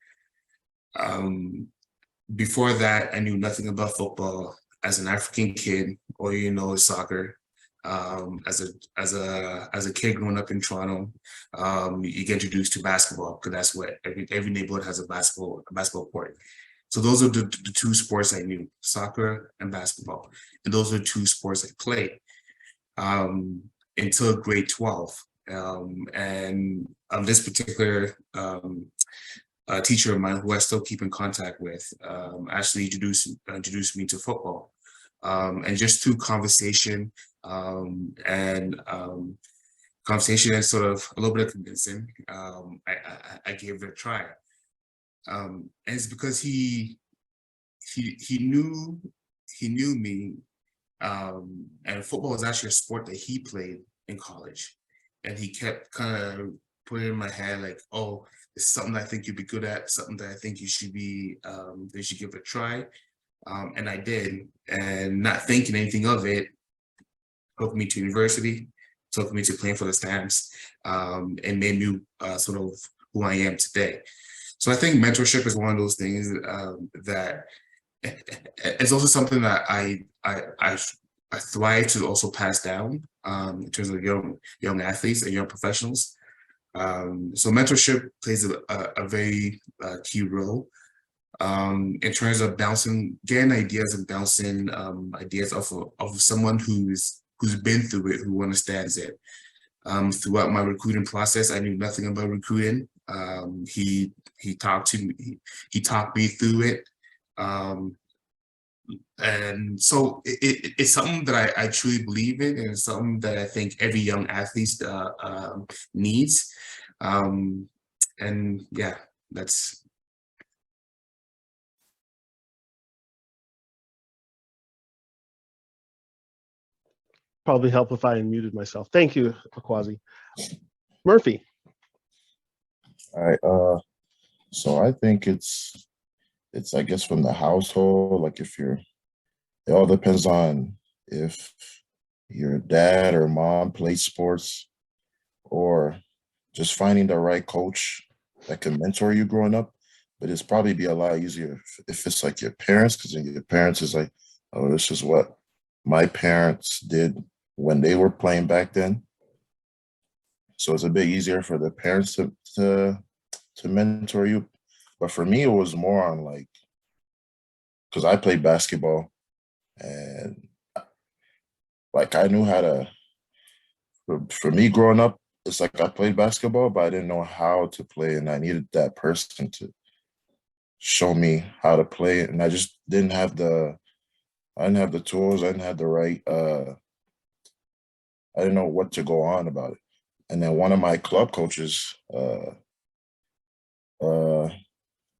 Before that, I knew nothing about football. As an African kid, all you know is soccer. As a kid growing up in Toronto, you get introduced to basketball because that's what every neighborhood has a basketball court. So those are the two sports I knew: soccer and basketball, and those are the two sports I played until grade 12. And this particular teacher of mine, who I still keep in contact with, actually introduced me to football. And just through conversation and sort of a little bit of convincing, I gave it a try. And it's because he knew me, and football was actually a sport that he played in college, and he kept kind of putting in my head like, oh, it's something I think you'd be good at, something that I think you should be, they should give it a try. And I did, and not thinking anything of it, took me to university, took me to playing for the Stamps, and made me sort of who I am today. So I think mentorship is one of those things that it's also something that I thrive to also pass down in terms of young athletes and young professionals. So mentorship plays a very key role in terms of getting ideas and bouncing ideas off of someone who's been through it, who understands it. Throughout my recruiting process, I knew nothing about recruiting. He talked me through it. And so it's something that I truly believe in, and it's something that I think every young athlete needs. And yeah, that's. Probably help if I unmuted myself. Thank you, Akwazi. Murphy. All right. So I think it's I guess from the household, like it all depends on if your dad or mom plays sports, or just finding the right coach that can mentor you growing up. But it's probably be a lot easier if it's like your parents, because then your parents is like, oh, this is what my parents did when they were playing back then. So it's a bit easier for the parents to mentor you. But for me, it was more on like, because I played basketball, and like I knew how to, for me growing up, it's like I played basketball, but I didn't know how to play, and I needed that person to show me how to play it. And I just didn't have the tools, I didn't have the right, I didn't know what to go on about it. And then one of my club coaches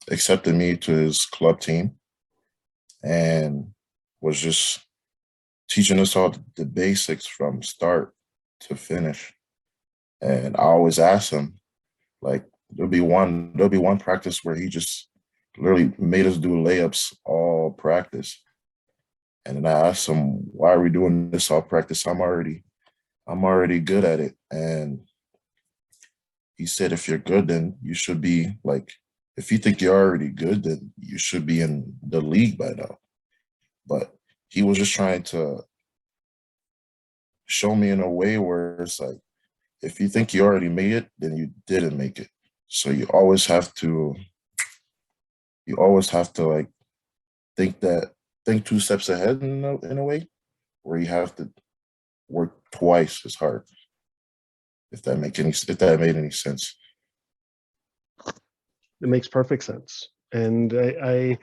accepted me to his club team and was just teaching us all the basics from start to finish. And I always ask him, like, there'll be one practice where he just literally made us do layups all practice. And then I asked him, why are we doing this all practice? I'm already good at it. And he said, if you're good, then you should be like, if you think you're already good, then you should be in the league by now. But he was just trying to show me in a way where it's like, if you think you already made it, then you didn't make it. So you always have to like think 2 steps ahead in a way, where you have to work twice as hard. If that made any sense. It makes perfect sense. And I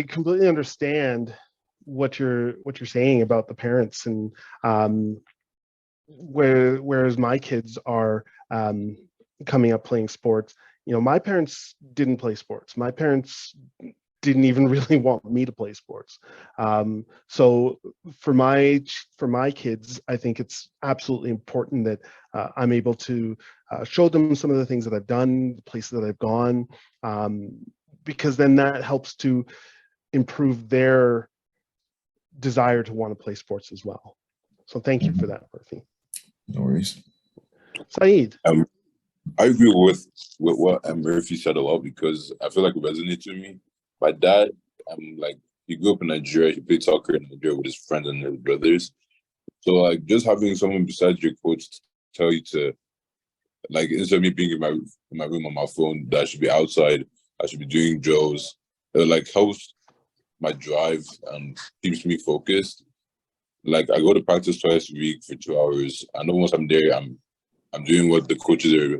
completely understand what you're saying about the parents, and whereas my kids are coming up playing sports, my parents didn't play sports. My parents didn't even really want me to play sports. So for my kids, I think it's absolutely important that I'm able to show them some of the things that I've done, the places that I've gone, because then that helps to improve their desire to want to play sports as well. So thank you for that, Murphy. No worries. Saeed. I agree with what Murphy said a lot, because I feel like it resonates with me. My dad, he grew up in Nigeria. He played soccer in Nigeria with his friends and his brothers. So like just having someone besides your coach tell you to, like, instead of me being in my room on my phone, that I should be outside, I should be doing drills, it like helps my drive and keeps me focused. Like I go to practice twice a week for 2 hours. I know once I'm there, I'm doing what the coaches are.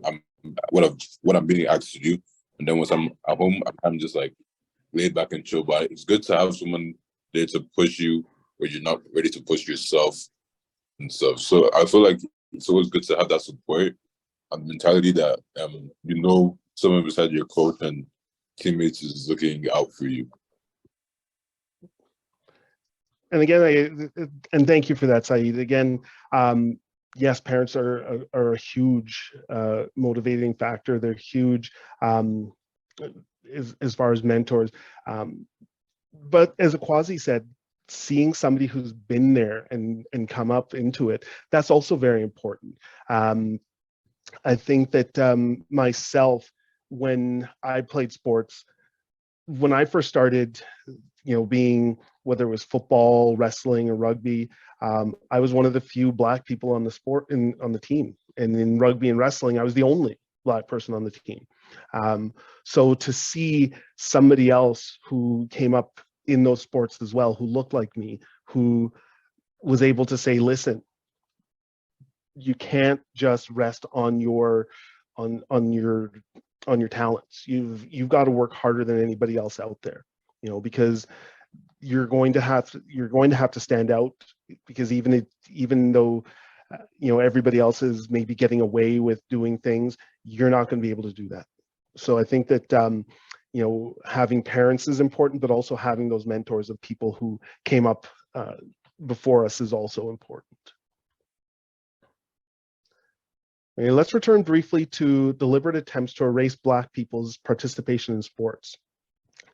What I'm being asked to do, and then once I'm at home, I'm just like laid back and chill. But it's good to have someone there to push you where you're not ready to push yourself and stuff. So I feel like it's always good to have that support and mentality that someone beside your coach and teammates is looking out for you. And again, and thank you for that, Saeed. Again, yes, parents are a huge motivating factor. They're huge as far as mentors. But as Akwazi said, seeing somebody who's been there and come up into it, that's also very important. I think that myself, when I played sports, when I first started, being, whether it was football, wrestling, or rugby, I was one of the few Black people on the team. And in rugby and wrestling, I was the only Black person on the team. So to see somebody else who came up in those sports as well, who looked like me, who was able to say, listen, you can't just rest on your talents. You've got to work harder than anybody else out there, because you're going to have to stand out, because even though everybody else is maybe getting away with doing things, you're not going to be able to do that. So I think that having parents is important, but also having those mentors of people who came up before us is also important. Okay, let's return briefly to deliberate attempts to erase Black people's participation in sports.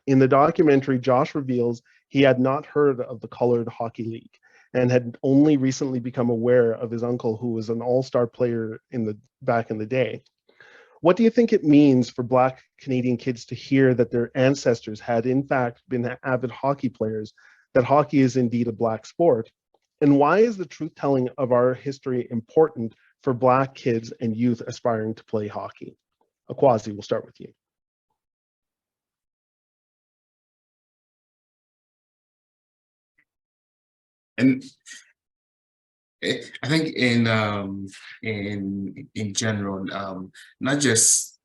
In the documentary, Josh reveals he had not heard of the Colored Hockey League and had only recently become aware of his uncle, who was an all-star player back in the day. What do you think it means for Black Canadian kids to hear that their ancestors had in fact been avid hockey players, that hockey is indeed a Black sport? And why is the truth-telling of our history important for Black kids and youth aspiring to play hockey? Akwazi, we'll start with you. And I think in general, not just,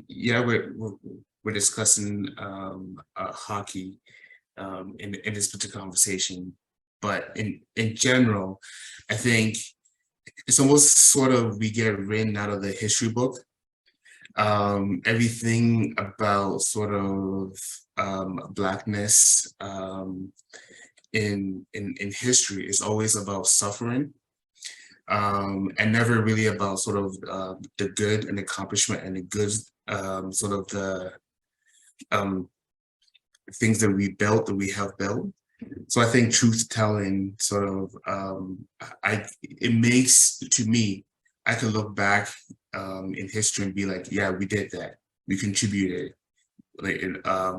we're discussing hockey in this particular conversation, but in general, I think it's almost sort of, we get written out of the history book. Everything about sort of Blackness in history is always about suffering, and never really about sort of the good and accomplishment and the good sort of the things that we have built. So I think truth telling sort of it makes, to me, I can look back in history and be like, yeah, we did that, we contributed. Like,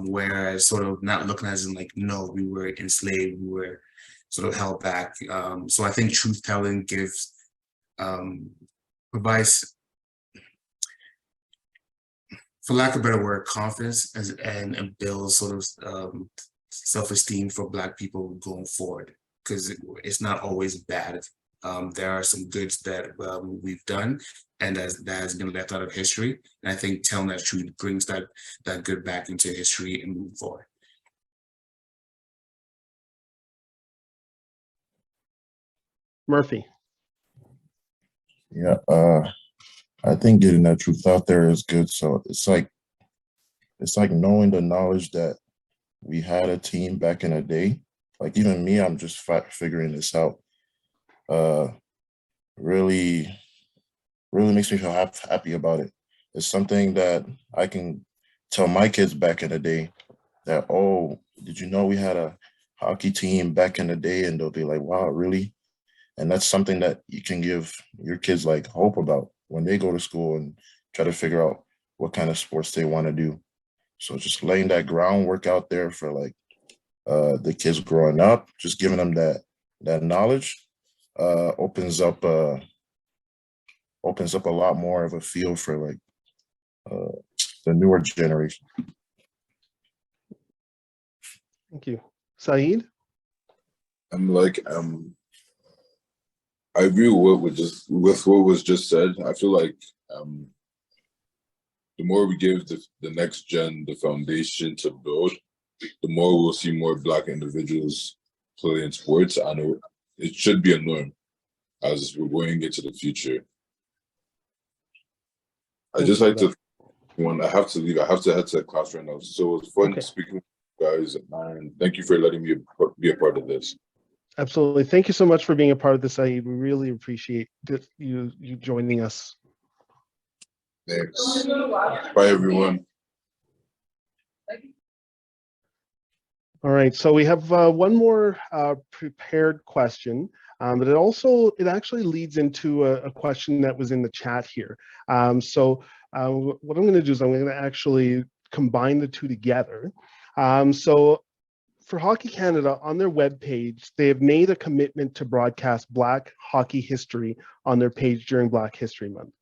whereas sort of not looking as in like, no, we were enslaved, we were sort of held back. So I think truth telling provides, for lack of a better word, confidence and builds sort of self-esteem for Black people going forward. because it's not always bad. There are some goods that we've done, and that has been left out of history. And I think telling that truth brings that good back into history and move forward. Murphy. Yeah, I think getting that truth out there is good. So it's like knowing the knowledge that we had a team back in the day. Like even me, I'm just figuring this out. Really makes me feel happy about it. It's something that I can tell my kids back in the day that, oh, did you know we had a hockey team back in the day? And they'll be like, wow, really? And that's something that you can give your kids like hope about when they go to school and try to figure out what kind of sports they want to do. So just laying that groundwork out there for like the kids growing up, just giving them that knowledge opens up a lot more of a feel for like the newer generation. Thank you. Saeed? I agree with what was just said. I feel like the more we give the next gen the foundation to build, the more we'll see more Black individuals play in sports. I know it should be a norm as we're going into the future. I just like to, when I have to leave, I have to head to the class right now. So it's fun speaking with you guys, and thank you for letting me be a part of this. Absolutely. Thank you so much for being a part of this, Saeed. We really appreciate you joining us. Thanks. Bye, everyone. All right, so we have one more prepared question, but it actually leads into a question that was in the chat here. So what I'm going to do is I'm going to actually combine the two together. So for Hockey Canada, on their webpage, they have made a commitment to broadcast Black hockey history on their page during Black History Month.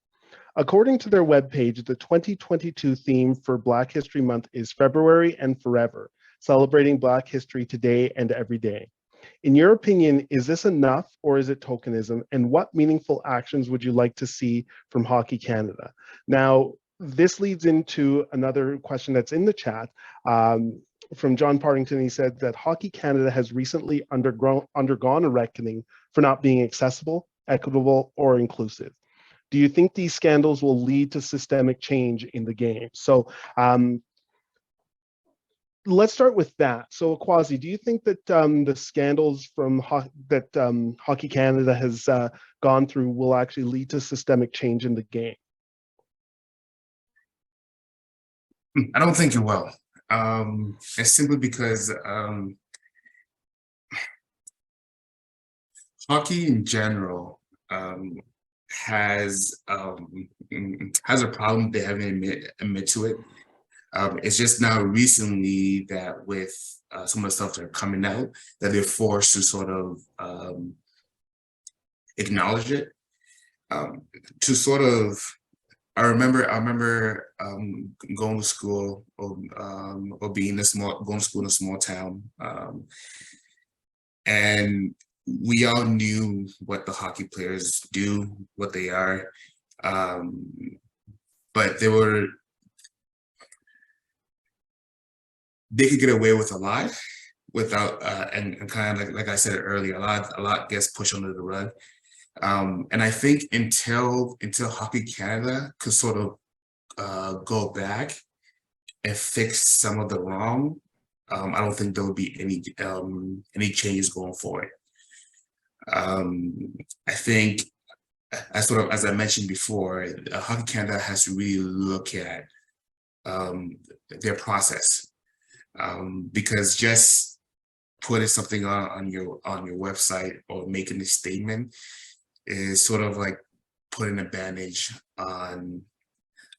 According to their webpage, the 2022 theme for Black History Month is February and Forever, celebrating Black history today and every day. In your opinion, is this enough or is it tokenism? And what meaningful actions would you like to see from Hockey Canada? Now, this leads into another question that's in the chat. From John Partington, he said that Hockey Canada has recently undergone a reckoning for not being accessible, equitable, or inclusive. Do you think these scandals will lead to systemic change in the game? So let's start with that. So Kwasi, do you think that the scandals from Hockey Canada has gone through will actually lead to systemic change in the game? I don't think it will. It's simply because hockey in general has a problem they haven't admit to it. It's just now recently that with some of the stuff that are coming out that they're forced to sort of acknowledge it. To sort of, I remember going to school or going to school in a small town, and we all knew what the hockey players do, what they are, but they could get away with a lot without and kind of like I said earlier, a lot gets pushed under the rug. And I think until Hockey Canada could sort of go back and fix some of the wrong, I don't think there will be any changes going forward. I think, as I mentioned before, Hockey Canada has to really look at their process, because just putting something on your website or making a statement is sort of like putting a bandage on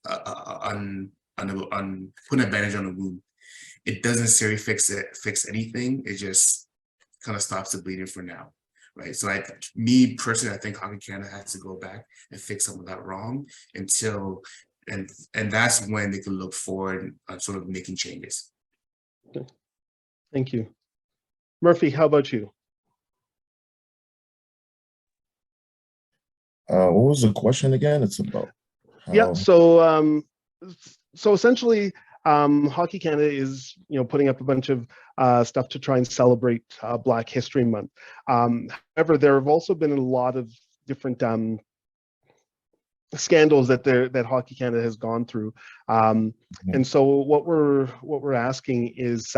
putting a bandage on a wound. It doesn't necessarily fix anything. It just kind of stops the bleeding for now, right? So me personally, I think Hockey Canada has to go back and fix some of that wrong until, and that's when they can look forward on sort of making changes. Okay. Thank you. Murphy, how about you? What was the question again? It's about Yeah, how. so essentially, Hockey Canada is putting up a bunch of stuff to try and celebrate Black History Month. However, there have also been a lot of different scandals that Hockey Canada has gone through, and so what we're asking is,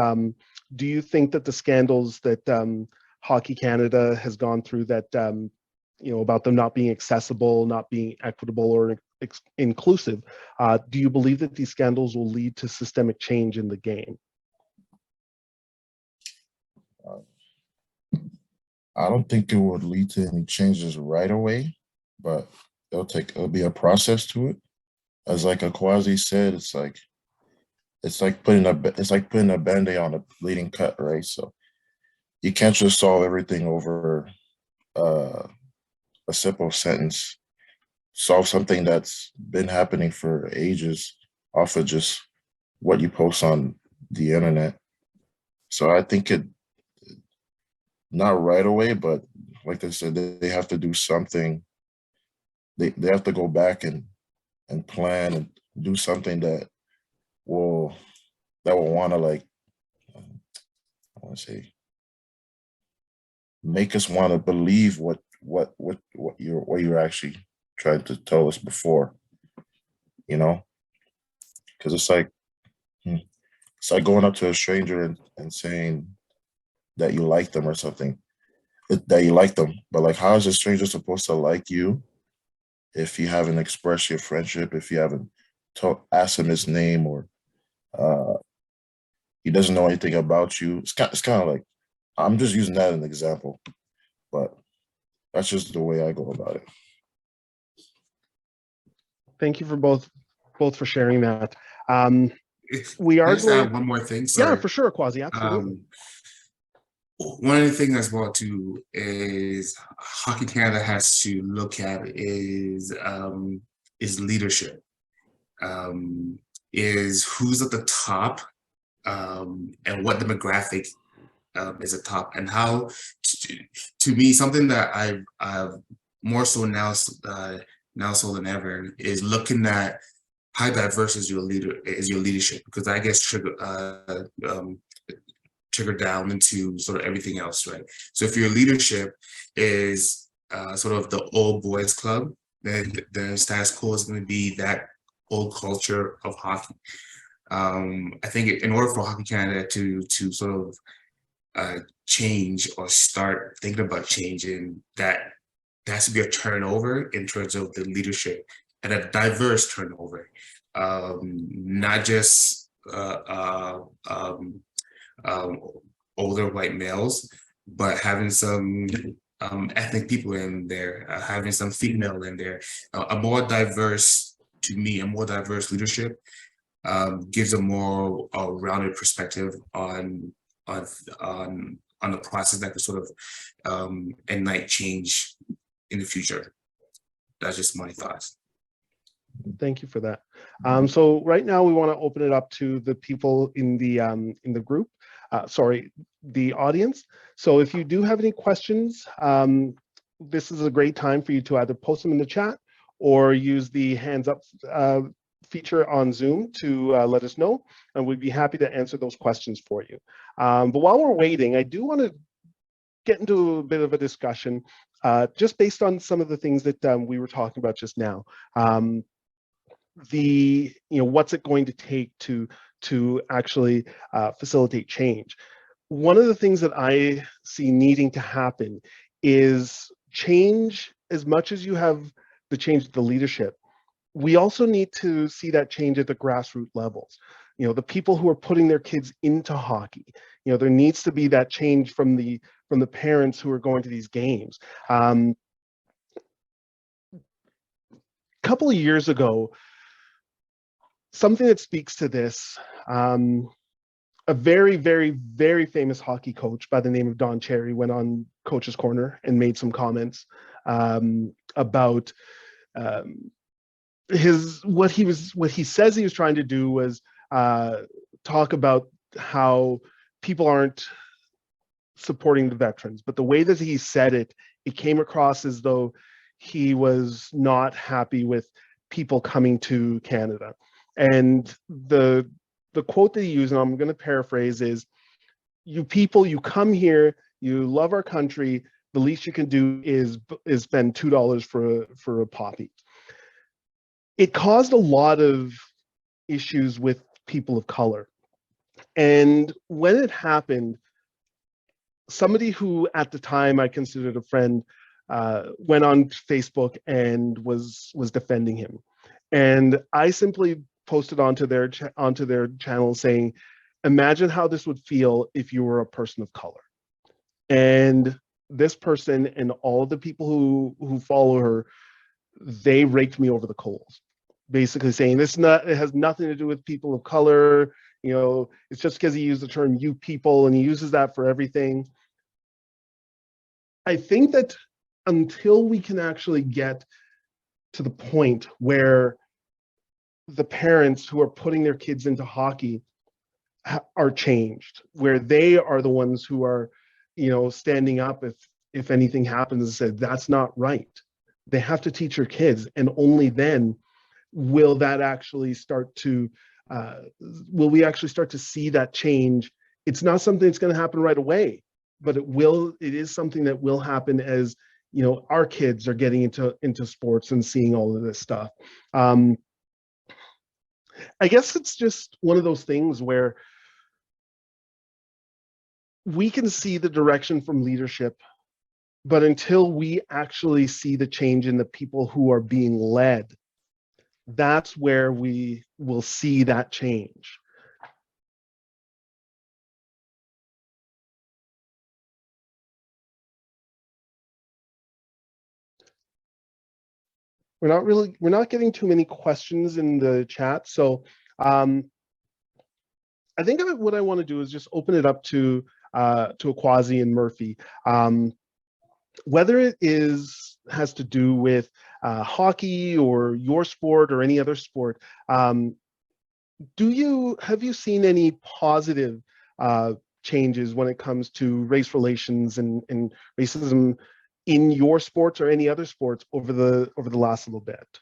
do you think that the scandals that Hockey Canada has gone through, that about them not being accessible, not being equitable or inclusive, do you believe that these scandals will lead to systemic change in the game? I don't think it would lead to any changes right away, but it'll be a process to it. As like Akwazi said, it's like putting a band-aid on a bleeding cut, right? So you can't just solve everything over a simple sentence. Solve something that's been happening for ages off of just what you post on the internet. So I think not right away, but like I said, they have to do something. They have to go back and plan and do something that will want to, like, I want to say, make us want to believe what you're actually trying to tell us before, because it's like going up to a stranger and saying that you like them or something, that you like them, but like, how is a stranger supposed to like you if you haven't expressed your friendship, if you haven't asked him his name, or he doesn't know anything about you? It's kind of like, I'm just using that as an example, but that's just the way I go about it. Thank you for both for sharing that. We Can I are just going. add one more thing? Sorry. Yeah, for sure, Kwasi, absolutely. One of the things as well too is Hockey Canada has to look at is leadership. Is who's at the top, and what demographic is at top, and how to me, something that I've more so now so than ever is looking at how diverse is your leadership, because I guess trigger down into sort of everything else, right? So if your leadership is sort of the old boys club, then the status quo is going to be that old culture of hockey. I think in order for Hockey Canada to sort of change or start thinking about changing, that there has to be a turnover in terms of the leadership, and a diverse turnover, not just older white males, but having some ethnic people in there, having some female in there. A more diverse leadership gives a more rounded perspective on the process that could sort of ignite change in the future. That's just my thoughts. Thank you for that. So right now we want to open it up to the people in the group, the audience. So if you do have any questions, this is a great time for you to either post them in the chat or use the hands up feature on Zoom to let us know, and we'd be happy to answer those questions for you. But while we're waiting, I do want to get into a bit of a discussion just based on some of the things that we were talking about just now. What's it going to take to actually facilitate change? One of the things that I see needing to happen is change. As much as you have the change of the leadership, we also need to see that change at the grassroots levels. The people who are putting their kids into hockey. There needs to be that change from the parents who are going to these games. A couple of years ago, something that speaks to this, a very, very, very famous hockey coach by the name of Don Cherry went on Coach's Corner and made some comments about what he says he was trying to do was talk about how people aren't supporting the veterans, but the way that he said it, it came across as though he was not happy with people coming to Canada. And the quote that he used, and I'm going to paraphrase, is, "You people, you come here, you love our country. The least you can do is spend $2 for a poppy." It caused a lot of issues with people of color. And when it happened, somebody who at the time I considered a friend went on Facebook and was defending him. And I simply posted onto their channel saying, "Imagine how this would feel if you were a person of color." And this person and all the people who follow her, they raked me over the coals, basically saying it has nothing to do with people of color. You know, it's just because he used the term "you people" and he uses that for everything. I think that until we can actually get to the point where the parents who are putting their kids into hockey are changed, where they are the ones who are, you know, standing up if anything happens and said, "That's not right." They have to teach your kids, and only then will that actually start to, will we actually start to see that change. It's not something that's going to happen right away, but it is something that will happen as, you know, our kids are getting into sports and seeing all of this stuff. I guess it's just one of those things where we can see the direction from leadership, but until we actually see the change in the people who are being led, that's where we will see that change. We're not getting too many questions in the chat. So I think what I want to do is just open it up to Akwazi and Murphy. Whether it has to do with hockey or your sport or any other sport, have you seen any positive changes when it comes to race relations and racism in your sports or any other sports over the last little bit?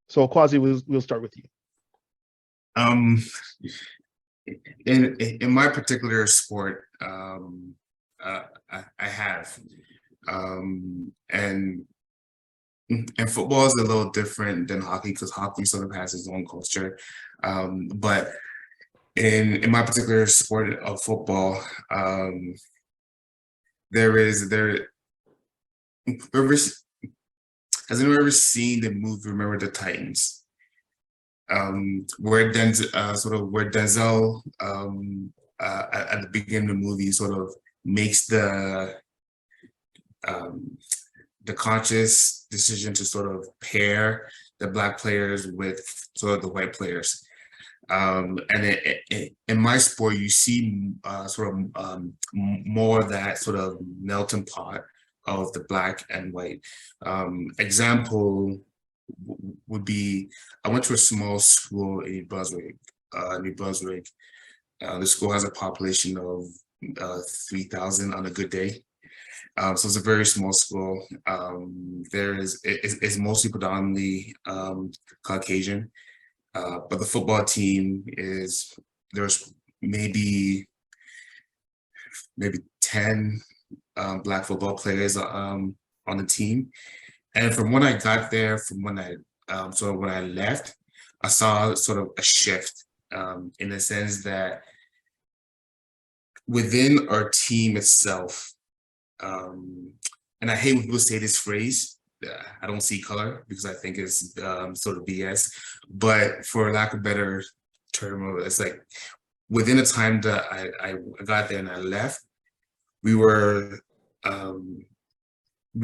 So Akwazi, we'll start with you. In my particular sport, I have, and football is a little different than hockey because hockey sort of has its own culture. But in my particular sport of football, has anyone ever seen the movie Remember the Titans? Where Denzel at the beginning of the movie sort of makes the conscious decision to sort of pair the Black players with sort of the white players. And in my sport, you see more of that sort of melting pot of the Black and white. Example would be, I went to a small school in New Brunswick. The school has a population of 3,000 on a good day. So it's a very small school. It's mostly predominantly Caucasian, but the football team there's maybe 10 Black football players on the team. And from when I got there, from when I left, I saw sort of a shift in the sense that within our team itself, and I hate when people say this phrase, I don't see color, because I think it's sort of BS, but for lack of a better term, it's like within the time that I got there and I left, we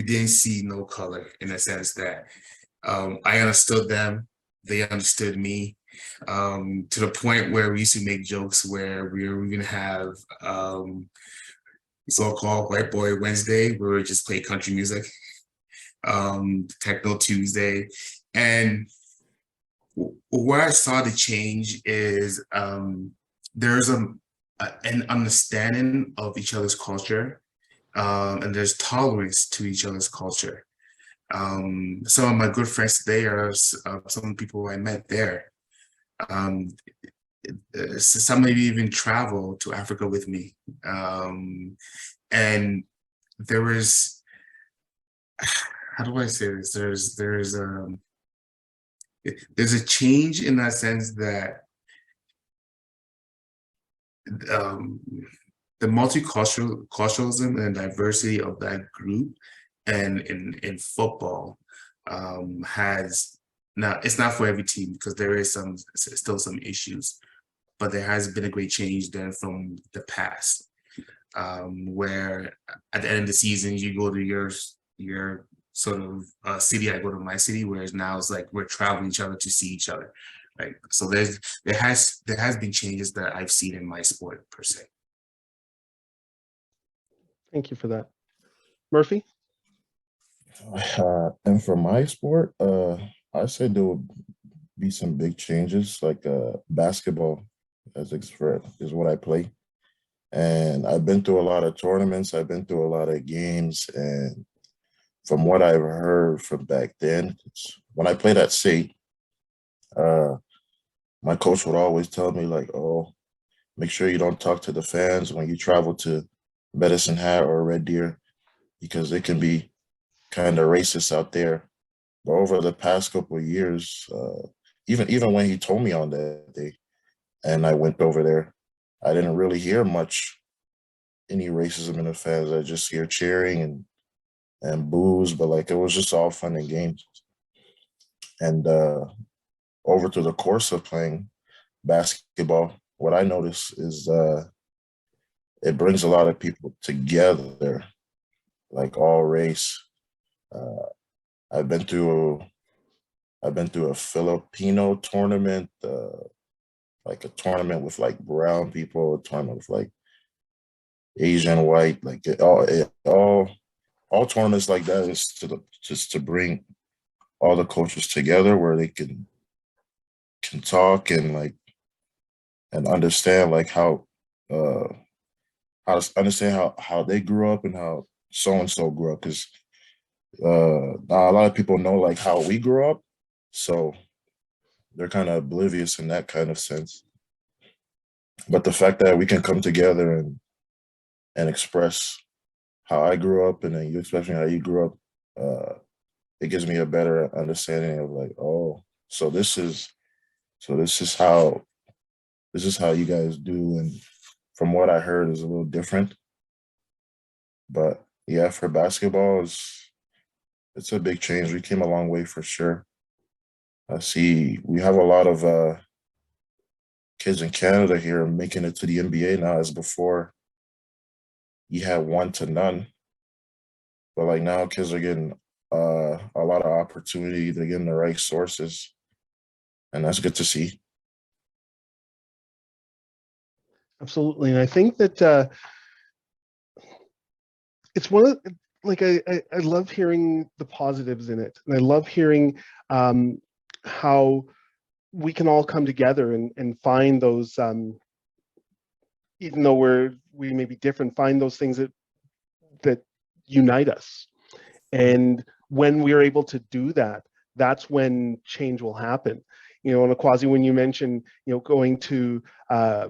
didn't see no color, in the sense that I understood them, they understood me, to the point where we used to make jokes where we were going to have so-called White Boy Wednesday, where we just play country music, Techno Tuesday. And where I saw the change is there's an understanding of each other's culture, and there's tolerance to each other's culture. Some of my good friends today are some people I met there. Some maybe even travel to Africa with me. And there was, how do I say this? There's a change in that sense that the multiculturalism and diversity of that group and in football has, now it's not for every team because there is still some issues, but there has been a great change there from the past, where at the end of the season you go to your sort of city, I go to my city, whereas now it's like we're traveling each other to see each other. Right. So there has been changes that I've seen in my sport per se. Thank you for that. Murphy? And for my sport, I said there would be some big changes, like basketball is what I play. And I've been through a lot of tournaments, I've been through a lot of games, and from what I've heard from back then, when I played at SAIT, my coach would always tell me like, oh, make sure you don't talk to the fans when you travel to Medicine Hat or Red Deer, because it can be kind of racist out there. But over the past couple of years, even when he told me on that day and I went over there, I didn't really hear much, any racism in the fans. I just hear cheering and boos, but like it was just all fun and games. And over to the course of playing basketball, what I notice is it brings a lot of people together, like all race. I've been through a Filipino tournament, like a tournament with like brown people, a tournament with like Asian, white, like all tournaments like that is just to bring all the coaches together where they can talk and like and understand like how to understand how they grew up and how so and so grew up, because not a lot of people know like how we grew up, so they're kind of oblivious in that kind of sense. But the fact that we can come together and express how I grew up and then you expressing how you grew up, it gives me a better understanding of like, oh, so this is how you guys do. And from what I heard is a little different. But yeah, for basketball, it's a big change. We came a long way for sure. I see we have a lot of kids in Canada here making it to the NBA now, as before you had one to none. But like now kids are getting a lot of opportunity, they're getting the right sources, and that's good to see. Absolutely. And I think that it's one of, like, I love hearing the positives in it. And I love hearing how we can all come together and find those, even though we may be different, find those things that unite us. And when we're able to do that, that's when change will happen. You know, and Akwasi, when you mentioned, you know, going to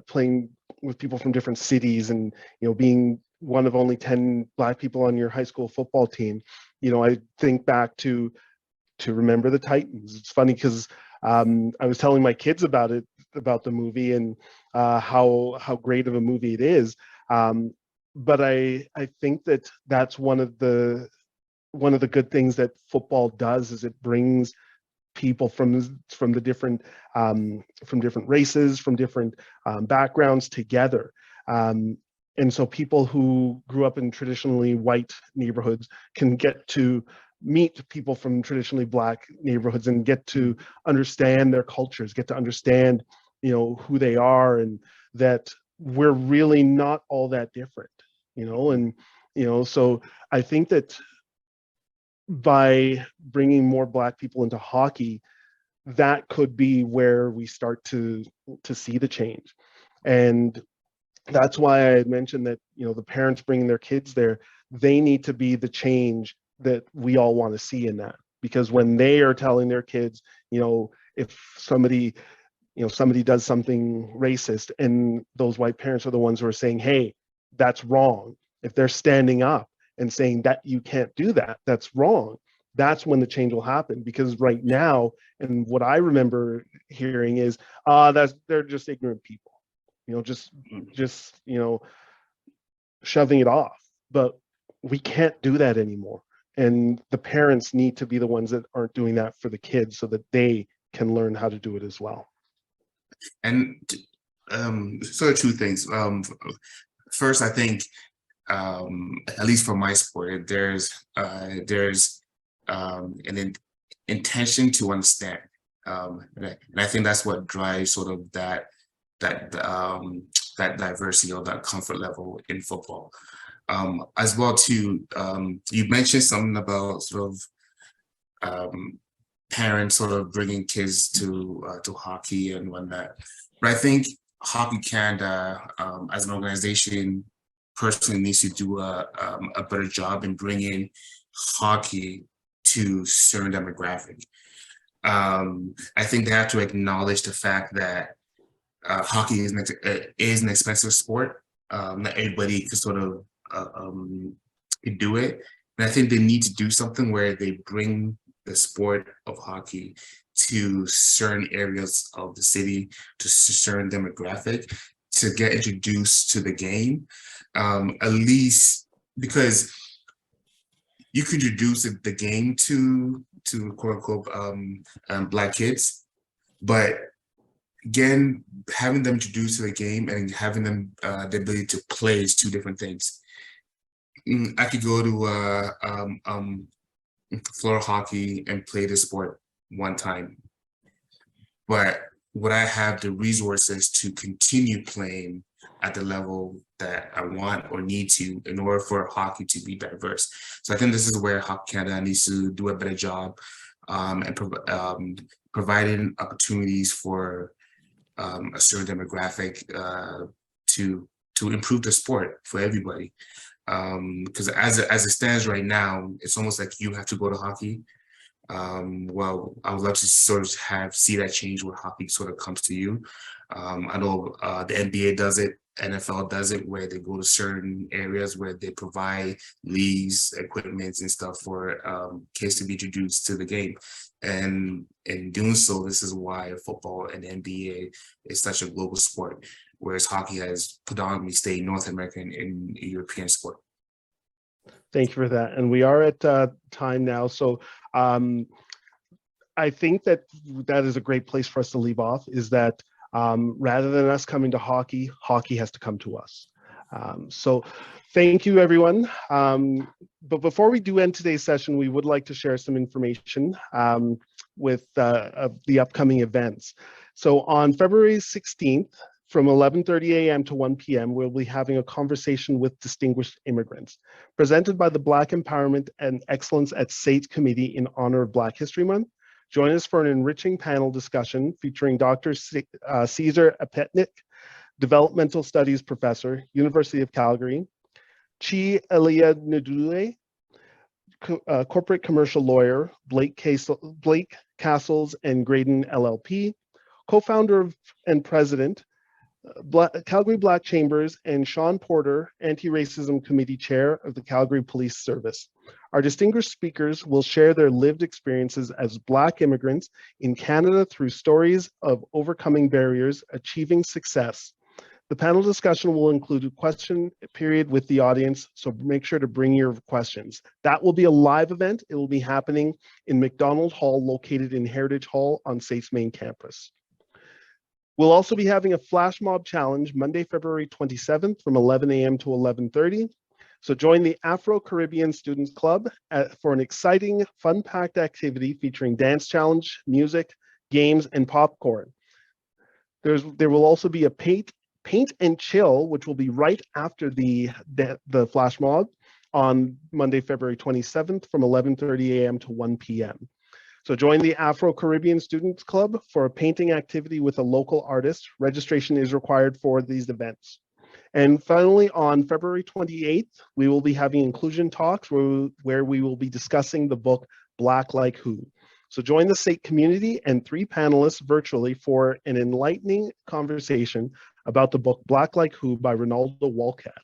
playing with people from different cities and, you know, being one of only 10 Black people on your high school football team, you know, I think back to Remember the Titans. It's funny because I was telling my kids about the movie and how great of a movie it is. But I think that that's one of the good things that football does is it brings people from the different races, from different backgrounds together. And so people who grew up in traditionally white neighborhoods can get to meet people from traditionally Black neighborhoods and get to understand their cultures, get to understand, you know, who they are, and that we're really not all that different, you know. And, you know, so I think that by bringing more Black people into hockey, that could be where we start to see the change. And that's why I had mentioned that, you know, the parents bringing their kids there, they need to be the change that we all want to see in that. Because when they are telling their kids, if somebody does something racist, and those white parents are the ones who are saying, hey, that's wrong. If they're standing up and saying that you can't do that, that's wrong, that's when the change will happen. Because right now, and what I remember hearing is, they're just ignorant people, just shoving it off. But we can't do that anymore. And the parents need to be the ones that aren't doing that for the kids so that they can learn how to do it as well. And sort of two things. First, I think, at least for my sport, there's an intention to understand, and I think that's what drives sort of that diversity or that comfort level in football. As well too, you mentioned something about sort of parents sort of bringing kids to hockey and whatnot. But I think Hockey Canada, as an organization, personally needs to do a better job in bringing hockey to certain demographic. I think they have to acknowledge the fact that hockey is an expensive sport. Not everybody can sort of can do it. And I think they need to do something where they bring the sport of hockey to certain areas of the city, to certain demographic, to get introduced to the game. At least because you can introduce the game to quote unquote Black kids, but again, having them introduced to the game and having them the ability to play is two different things. I could go to floor hockey and play the sport one time, but would I have the resources to continue playing at the level that I want or need to in order for hockey to be diverse? So I think this is where Hockey Canada needs to do a better job and providing opportunities for a certain demographic to improve the sport for everybody. Because as it stands right now, it's almost like you have to go to hockey. Well, I would love to sort of see that change where hockey sort of comes to you. I know the NBA does it, NFL does it, where they go to certain areas where they provide leagues, equipment, and stuff for kids to be introduced to the game. And in doing so, this is why football and NBA is such a global sport, whereas hockey has predominantly stayed North American and European sport. Thank you for that. And we are at time now. So I think that is a great place for us to leave off, is that rather than us coming to hockey, hockey has to come to us. So thank you, everyone. But before we do end today's session, we would like to share some information with the upcoming events. So on February 16th, from 11:30 a.m. to 1 p.m., we'll be having a conversation with distinguished immigrants, presented by the Black Empowerment and Excellence at SAIT Committee in honor of Black History Month. Join us for an enriching panel discussion featuring Dr. Caesar Apetnik, Developmental Studies Professor, University of Calgary, Chi Elia Ndule, Corporate Commercial Lawyer, Blake Castles and Graydon LLP, co-founder and president, Calgary Black Chambers, and Sean Porter, Anti-Racism Committee Chair of the Calgary Police Service. Our distinguished speakers will share their lived experiences as Black immigrants in Canada through stories of overcoming barriers, achieving success. The panel discussion will include a question period with the audience, so make sure to bring your questions. That will be a live event. It will be happening in McDonald Hall, located in Heritage Hall on SAIT's main campus. We'll also be having a flash mob challenge Monday, February 27th from 11 a.m. to 11:30. So join the Afro-Caribbean Students Club for an exciting, fun-packed activity featuring dance challenge, music, games, and popcorn. There will also be a paint and chill, which will be right after the flash mob on Monday, February 27th from 11:30 a.m. to 1 p.m. So join the Afro-Caribbean Students Club for a painting activity with a local artist. Registration is required for these events. And finally, on February 28th, we will be having inclusion talks where we will be discussing the book Black Like Who. So join the SAIT community and 3 panelists virtually for an enlightening conversation about the book Black Like Who by Ronaldo Walcott.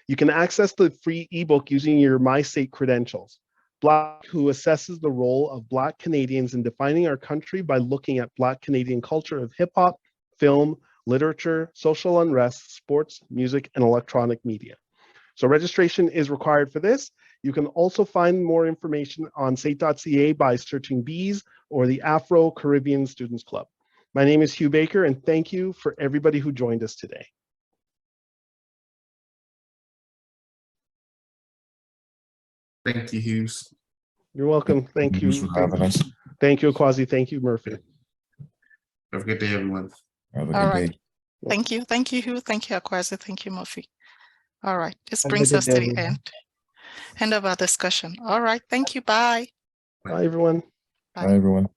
You can access the free ebook using your MySAIT credentials. Black Who assesses the role of Black Canadians in defining our country by looking at Black Canadian culture of hip hop, film, literature, social unrest, sports, music, and electronic media. So registration is required for this. You can also find more information on SAIT.ca by searching Bees or the Afro-Caribbean Students Club. My name is Hugh Baker, and thank you for everybody who joined us today. Thank you, Hughes. You're welcome. Thank you. Thanks for having us. Thank you, Akwazi. Thank you, Murphy. Have a good day, everyone. Have a All good right. day. Thank you. Thank you, Hugh. Thank you, Akwazi. Thank you, Murphy. All right. This Have a brings good us day, to the everyone. end of our discussion. All right. Thank you. Bye. Bye, everyone. Bye. Bye, everyone.